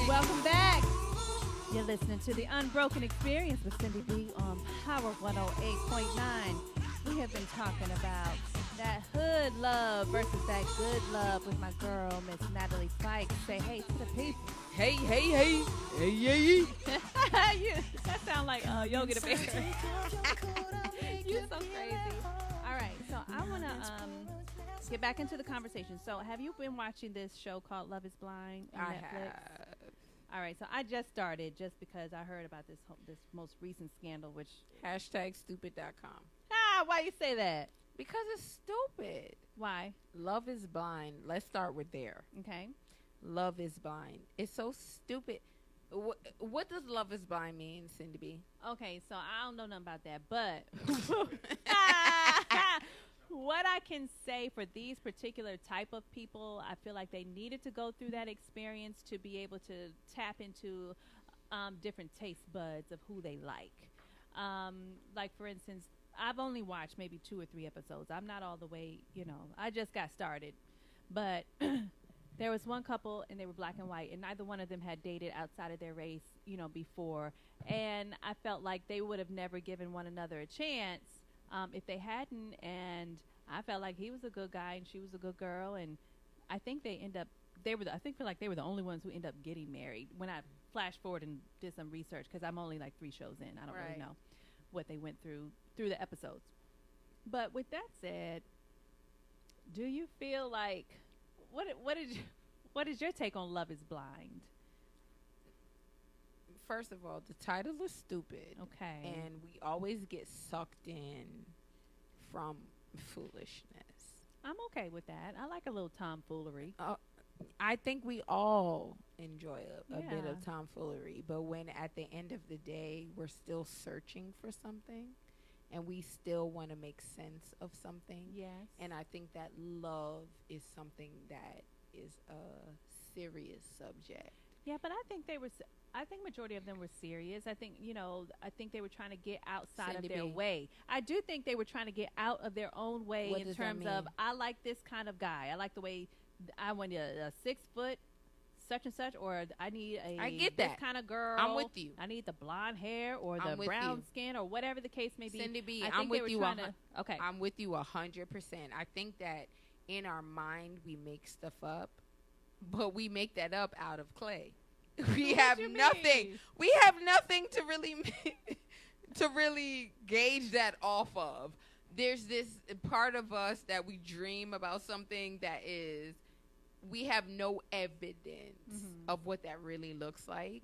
Welcome back. You're listening to the Unbroken Experience with Syndy B on Power 108.9. We have been talking about that hood love versus that good love with my girl, Miss Natalie Fikes. Say hey to the people. Hey, hey, hey. Hey, hey, That sound like Yogi the Bear. You're so crazy. All right, so I want to get back into the conversation. So have you been watching this show called Love is Blind on Netflix? have. All right, so I just started just because I heard about this most recent scandal, which... #stupid.com. Why you say that? Because it's stupid. Why? Love is blind. Let's start with there. Okay. Love is blind. It's so stupid. What does love is blind mean, Syndy B? Okay, so I don't know nothing about that, but what I can say for these particular type of people, I feel like they needed to go through that experience to be able to tap into different taste buds of who they like. Like, for instance, I've only watched maybe 2 or 3 episodes. I'm not all the way, I just got started. But there was one couple, and they were black and white, and neither one of them had dated outside of their race, before. And I felt like they would have never given one another a chance if they hadn't. And I felt like he was a good guy and she was a good girl. And I think they feel like they were the only ones who end up getting married. When I flash forward and did some research, because I'm only like 3 shows in, I don't really know what they went through the episodes. But with that said, do you feel like what is your take on Love is Blind? First of all, the title is stupid. Okay. And we always get sucked in from foolishness. I'm okay with that. I like a little tomfoolery. I think we all enjoy a bit Yeah. of tomfoolery, but when at the end of the day we're still searching for something and we still want to make sense of something. Yes. And I think that love is something that is a serious subject. Yeah, but I think majority of them were serious. I think, they were trying to get outside Syndy of their B. way. I do think they were trying to get out of their own way What in does that terms of, mean? I like this kind of guy. I like the way I want a 6 foot such and such, or I need I get this that. kind of girl. I'm with you. I need the blonde hair or I'm the with brown you. skin or whatever the case may be. Syndy B, I think I'm they with were you. trying to- okay. I'm with you 100%. I think that in our mind we make stuff up, but we make that up out of clay. We have nothing. We have nothing to really gauge that off of. There's this part of us that we dream about something that is, we have no evidence of what that really looks like.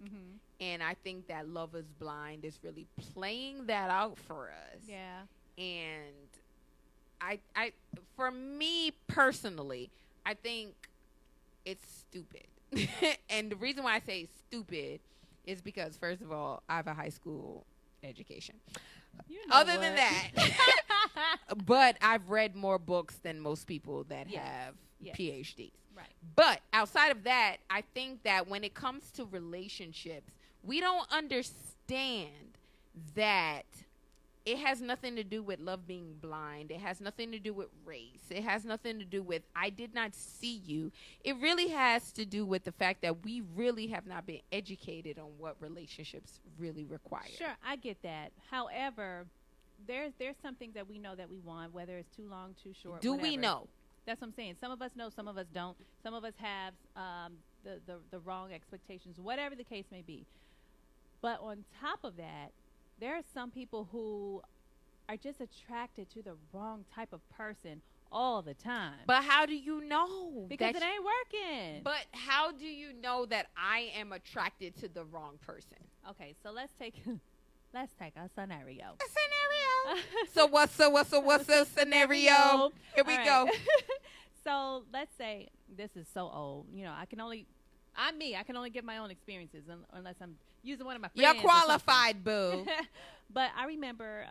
And I think that Love is Blind is really playing that out for us. Yeah. And I for me personally, I think it's stupid. And the reason why I say stupid is because, first of all, I have a high school education. Other than that, but I've read more books than most people that have PhDs. Right. But outside of that, I think that when it comes to relationships, we don't understand that it has nothing to do with love being blind. It has nothing to do with race. It has nothing to do with I did not see you. It really has to do with the fact that we really have not been educated on what relationships really require. Sure, I get that. However, there's some things that we know that we want, whether it's too long, too short. Do we whatever. know? That's what I'm saying. Some of us know, some of us don't. Some of us have the wrong expectations, whatever the case may be. But on top of that, there are some people who are just attracted to the wrong type of person all the time. But how do you know? Because it ain't working. But how do you know that I am attracted to the wrong person? Okay, so let's take a scenario. So what's the scenario? Here we go. So let's say this is so old. I can only give my own experiences unless I'm using one of my friends. You're qualified, boo. But I remember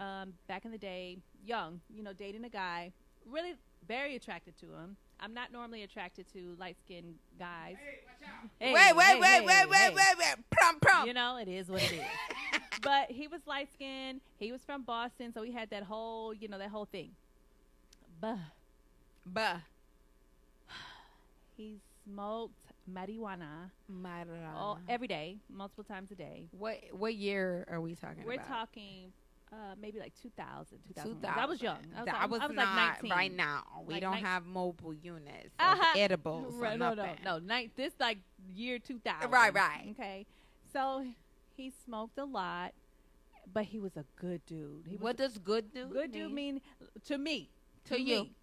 back in the day, young, dating a guy, really very attracted to him. I'm not normally attracted to light-skinned guys. Hey, watch out. Wait. Prom. It is what it is. But he was light skinned. He was from Boston, so he had that whole, that whole thing. But he smoked marijuana every day, multiple times a day. What year are we talking We're about? talking maybe like 2000. 2000. I was young. I was not like 19. right now. We Like don't 19. have mobile units, Uh-huh. edibles, or Right, nothing. no. This like year 2000. Right. Okay. So he smoked a lot, but he was a good dude. What does good dude Good dude mean to me? To you. Me.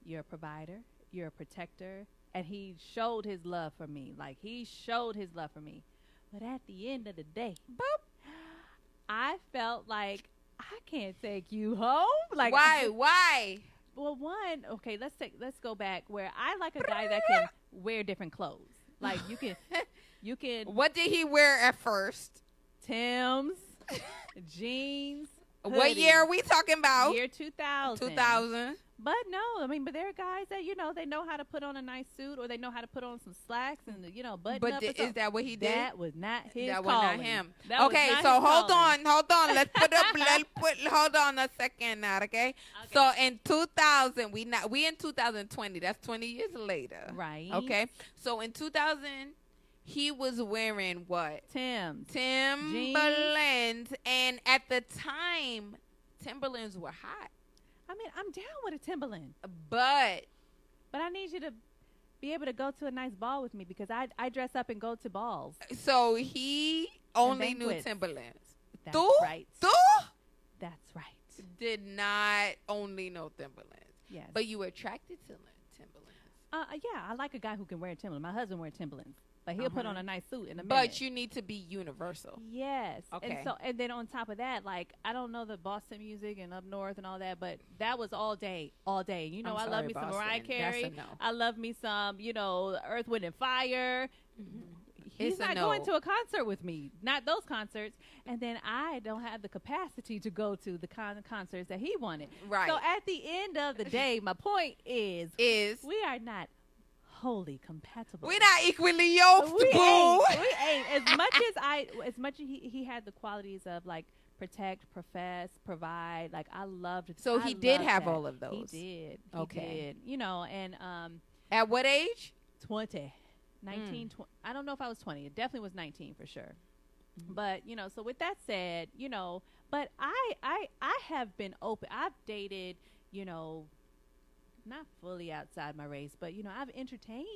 You're a provider. You're a protector. And he showed his love for me. Like, he showed his love for me. But at the end of the day, I felt like I can't take you home. Like, why? Well, one, okay, let's go back where I like a guy that can wear different clothes. Like, you can. What did he wear at first? Timbs, jeans. What year are we talking about? Year 2000. 2000. But no, but there are guys that, they know how to put on a nice suit, or they know how to put on some slacks and, button But up. is that what he did? That was not his That calling. was not him. That was Okay, not so his hold calling. on. Hold on a second now, okay? So in 2000, we in 2020. That's 20 years later. Right. Okay. So in 2000, he was wearing what? Timberlands. And at the time, Timberlands were hot. I mean, I'm down with a Timberland. But I need you to be able to go to a nice ball with me, because I dress up and go to balls. So he only knew banquets. Timberlands. That's right. That's right. Did not only know Timberlands. Yes. But you were attracted to Timberlands. Yeah, I like a guy who can wear Timberlands. My husband wears Timberlands. But he'll put on a nice suit in a minute. But you need to be universal. Yes. Okay. And then on top of that, like, I don't know the Boston music and up north and all that, but that was all day. You know, I'm I love sorry, me some Boston. Mariah Carey. That's a no. I love me some, Earth, Wind, and Fire. He's It's a not no. going to a concert with me. Not those concerts. And then I don't have the capacity to go to the concerts that he wanted. Right. So at the end of the day, my point is we are not wholly compatible. We're not equally yoked, We boo. ain't. As much as he had the qualities of, like, protect, profess, provide. Like, I loved it. So he did have that. all of those. He did. Okay. He did. And at what age? 20. 19, 20. I don't know if I was 20. It definitely was 19 for sure. But, so with that said, but I have been open. I've dated, not fully outside my race, but, I've entertained.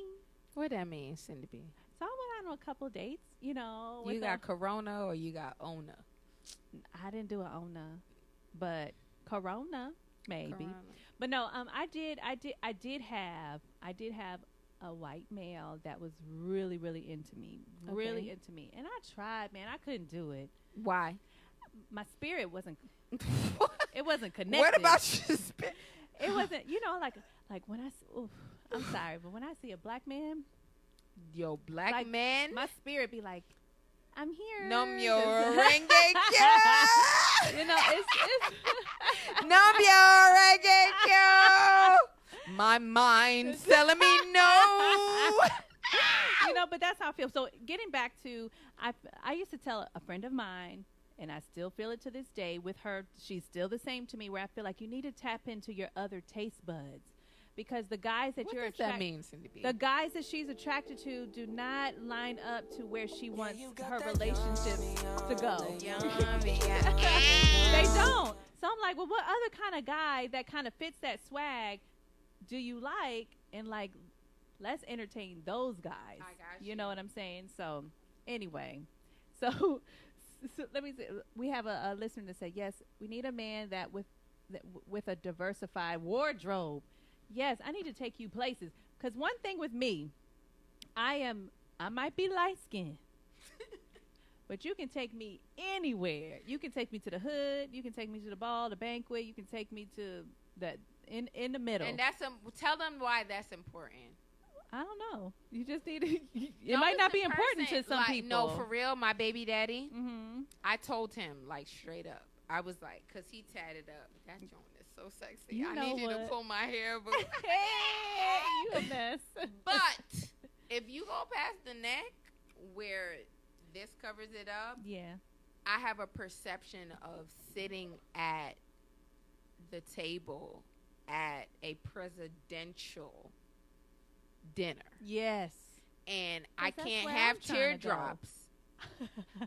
What that means, Syndy B? So I went on a couple dates, You got Corona or you got Ona? I didn't do an Ona, but Corona maybe. Corona. But no, I did have a white male that was really, really into me, really into me, and I tried, man. I couldn't do it. Why? My spirit wasn't. It wasn't connected. What about your spirit? It wasn't. Like when I'm sorry, but when I see a black man, black man, my spirit be like, I'm here. Num your renge it's Num your renge. My mind's telling me no. But that's how I feel. So getting back to, I used to tell a friend of mine, and I still feel it to this day with her. She's still the same to me, where I feel like you need to tap into your other taste buds. Because the guys that you're attracted, that mean, Syndy B? The guys that she's attracted to do not line up to where she wants her relationships to go. They don't. So I'm like, well, what other kind of guy that kind of fits that swag do you like? And like, let's entertain those guys. I got you know what I'm saying? So anyway, so let me say, we have a listener that said, yes, we need a man that with a diversified wardrobe. Yes, I need to take you places. Because one thing with me, I might be light-skinned, but you can take me anywhere. You can take me to the hood. You can take me to the ball, the banquet. You can take me to in the middle. And tell them why that's important. I don't know. You just need to. It might not be important to some people. No, for real, my baby daddy. Mm-hmm. I told him like straight up. I was like, cause he tatted up. That joint is so sexy. I need you to pull my hair, boo. Hey, you a mess. But if you go past the neck where this covers it up, yeah, I have a perception of sitting at the table at a presidential dinner. Yes. And I that's can't where have I'm trying to go. teardrops.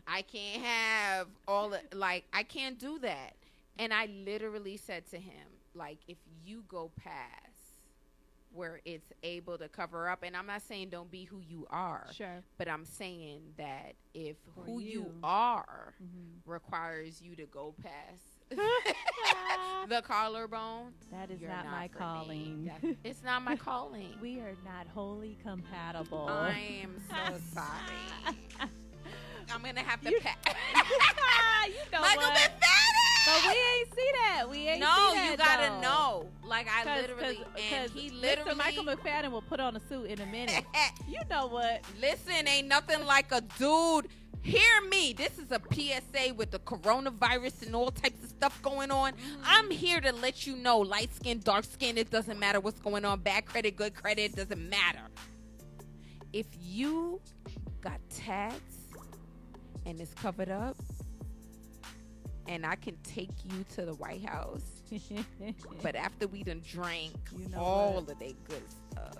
I can't have I can't do that. And I literally said to him, like, if you go past where it's able to cover up, and I'm not saying don't be who you are, Sure. but I'm saying that if For who you you. are requires you to go past the collarbone, That is you're not my for me. calling. It's not my calling. We are not wholly compatible. I am so sorry. I'm gonna have to pass. You know Michael what? McFadden! But we ain't see that. We ain't No, see that, you gotta though. know. Like, I literally, and he literally. Mr. Michael McFadden will put on a suit in a minute. You know what? Listen, ain't nothing like a dude. Hear me. This is a PSA with the coronavirus and all types of stuff going on. I'm here to let you know, light skin, dark skin, it doesn't matter what's going on. Bad credit, good credit, it doesn't matter. If you got tats and it's covered up, and I can take you to the White House, but after we done drank all of that good stuff,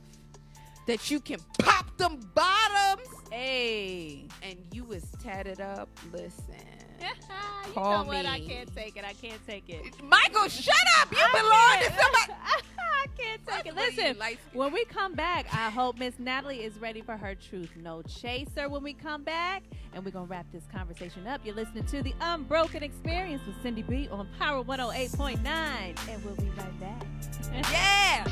that you can pop them bottoms, hey, and you was tatted up, listen. You Call know what? me. I can't take it. I can't take it. Michael, shut up. You belong to somebody. I can't take it. Listen, when we come back, I hope Miss Natalie is ready for her truth. No chaser when we come back. And we're going to wrap this conversation up. You're listening to The Unbroken Experience with Syndy B on Power 108.9. And we'll be right back. Yeah.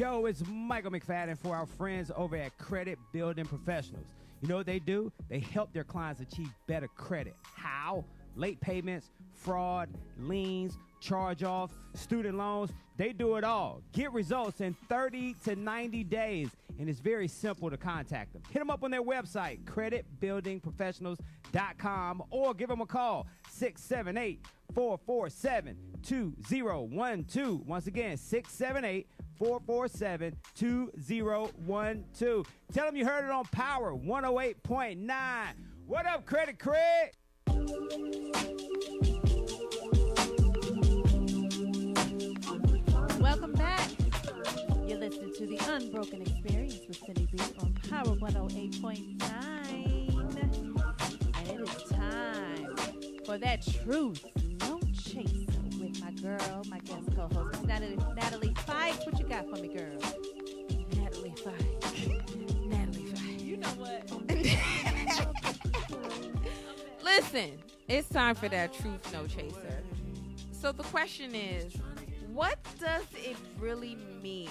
Yo, it's Michael McFadden for our friends over at Credit Building Professionals. You know what they do? They help their clients achieve better credit. How? Late payments, fraud, liens, charge-offs, student loans. They do it all. Get results in 30 to 90 days, and it's very simple to contact them. Hit them up on their website, creditbuildingprofessionals.com, or give them a call, 678-447-2012. Once again, 678-447-2012. Tell them you heard it on Power 108.9. What up, Credit Craig? Welcome back. You're listening to the Unbroken Experience with Syndy B on Power 108.9. And it is time for that truth no chaser with my girl, my guest co-host, Natalie Fife. What you got for me, girl? Natalie Fife. You know what? Listen, it's time for that truth no chaser. So the question is, what does it really mean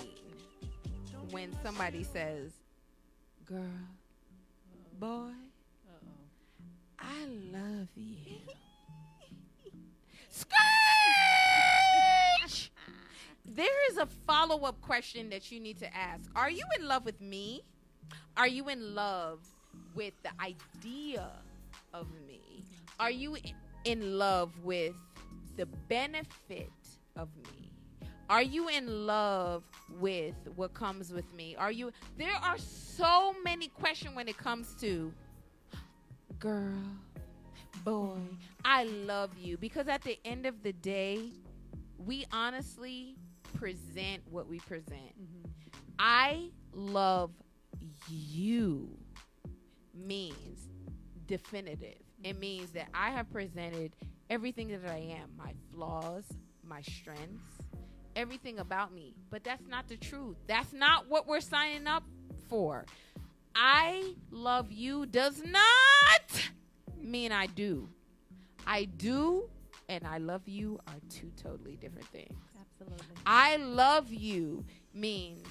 when somebody says, girl, boy, I love you? Scratch! There is a follow-up question that you need to ask. Are you in love with me? Are you in love with the idea of me? Are you in love with the benefit of me? Are you in love with what comes with me? There are so many questions when it comes to, girl, boy, I love you. Because at the end of the day, we honestly present what we present. Mm-hmm. I love you means definitive. It means that I have presented everything that I am, my flaws, my strengths, everything about me. But that's not the truth. That's not what we're signing up for. I love you does not mean I do. I do and I love you are two totally different things. Absolutely. I love you means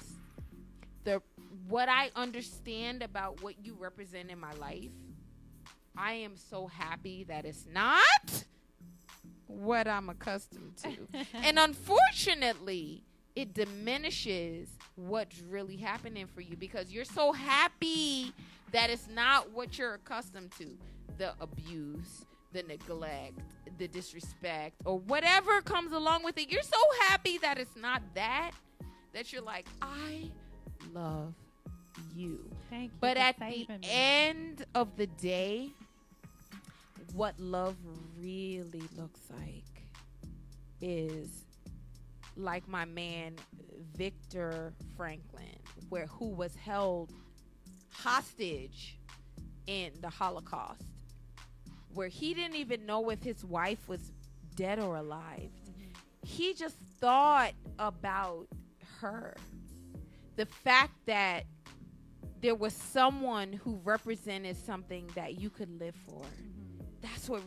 what I understand about what you represent in my life. I am so happy that it's not what I'm accustomed to. And unfortunately, it diminishes what's really happening for you because you're so happy that it's not what you're accustomed to. The abuse, the neglect, the disrespect, or whatever comes along with it. You're so happy that it's not that you're like, I love you. Thank you. But at the end of the day, what love really looks like is like my man Viktor Franklin, who was held hostage in the Holocaust, where he didn't even know if his wife was dead or alive. Mm-hmm. He just thought about her. The fact that there was someone who represented something that you could live for. Mm-hmm. That's what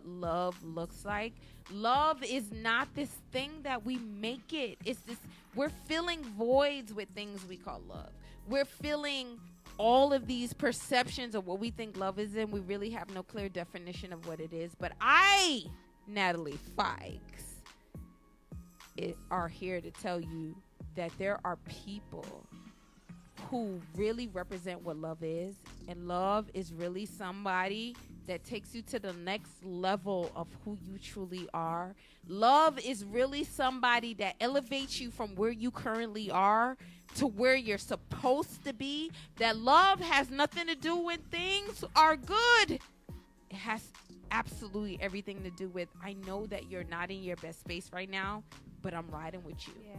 love looks like. Love is not this thing that we make it. It's this, we're filling voids with things we call love. We're filling all of these perceptions of what we think love is in. We really have no clear definition of what it is. But I, Natalie Fikes, are here to tell you that there are people who really represent what love is. And love is really somebody that takes you to the next level of who you truly are. Love is really somebody that elevates you from where you currently are to where you're supposed to be. That love has nothing to do when things are good. It has absolutely everything to do with, I know that you're not in your best space right now, but I'm riding with you. Yeah.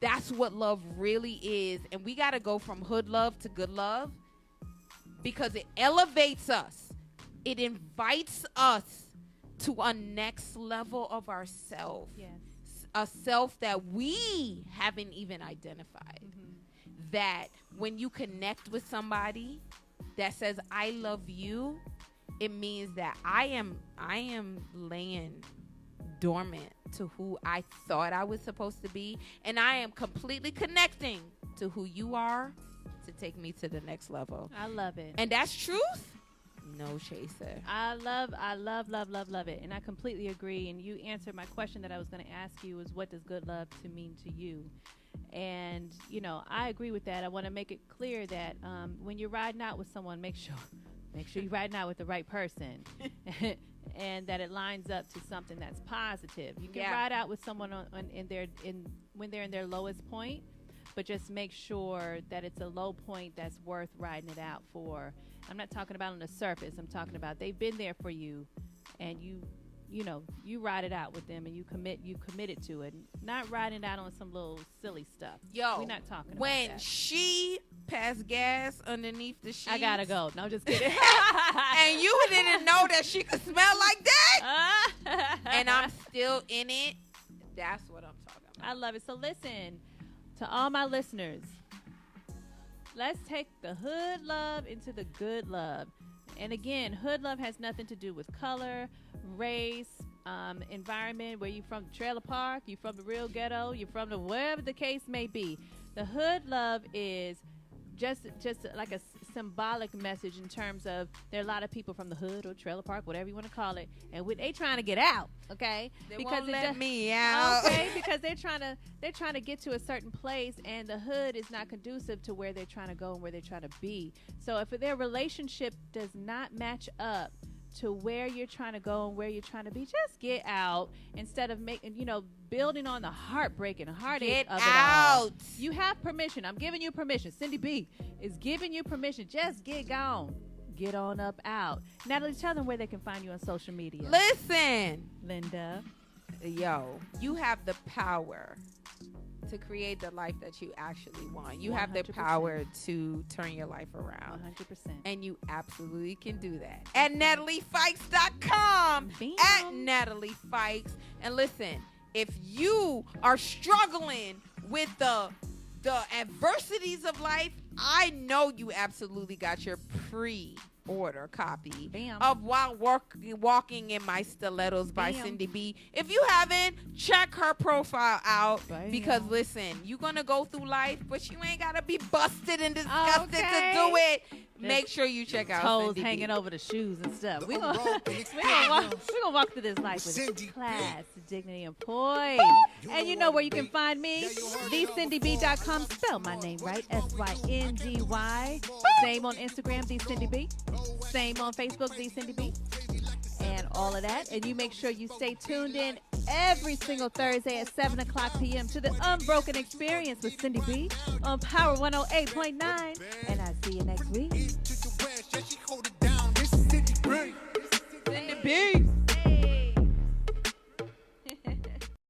That's what love really is. And we got to go from hood love to good love because it elevates us. It invites us to a next level of ourself. Yes. A self that we haven't even identified. Mm-hmm. That when you connect with somebody that says, I love you, it means that I am laying dormant to who I thought I was supposed to be, and I am completely connecting to who you are to take me to the next level. I love it. And that's truth. No chaser. I love it. And I completely agree. And you answered my question that I was going to ask you is, what does good love to mean to you? And, you know, I agree with that. I want to make it clear that when you're riding out with someone, make sure you're riding out with the right person and that it lines up to something that's positive. You can ride out with someone when they're in their lowest point, but just make sure that it's a low point that's worth riding it out for. I'm not talking about on the surface. I'm talking about they've been there for you, and you ride it out with them, and you committed to it. Not riding it out on some little silly stuff. Yo, we're not talking about when that. she passed gas underneath the sheets. I gotta go. No, I'm just kidding. And you didn't know that she could smell like that. And I'm still in it. That's what I'm talking about. I love it. So listen, to all my listeners, let's take the hood love into the good love. And again, hood love has nothing to do with color, race, environment, where you from, the trailer park, you from the real ghetto, you from the wherever the case may be. The hood love is just like a symbolic message in terms of there are a lot of people from the hood or trailer park, whatever you want to call it, and they trying to get out, okay? They won't let me out. Okay, because they're trying to get to a certain place, and the hood is not conducive to where they're trying to go and where they're trying to be. So if their relationship does not match up to where you're trying to go and where you're trying to be, just get out instead of building on the heartbreak and heartache of it all. You have permission. I'm giving you permission. Syndy B is giving you permission. Just get gone. Get on up out. Natalie, tell them where they can find you on social media. Listen, Linda. Yo, you have the power to create the life that you actually want. You have the 100%. power to turn your life around. 100%. And you absolutely can do that. At NatalieFikes.com. At Natalie Fikes. And listen, if you are struggling with the adversities of life, I know you absolutely got your pre-order copy of While Walking in My Stilettos by Syndy B. If you haven't, check her profile out. Because listen, you're going to go through life, but you ain't got to be busted and disgusted to do it. Make sure you check out toes Syndy hanging B. over the shoes and stuff. We're gonna walk through this life with class, dignity, and poise. And you know where you can find me? TheCyndyB.com. Spell my name right. SYNDY. Same on Instagram, TheCyndyB. Same on Facebook, TheCyndyB. And all of that. And you make sure you stay tuned in every single Thursday at 7 o'clock p.m. to the Unbroken Experience with Syndy B on Power 108.9. And I'll see you next week. Syndy B.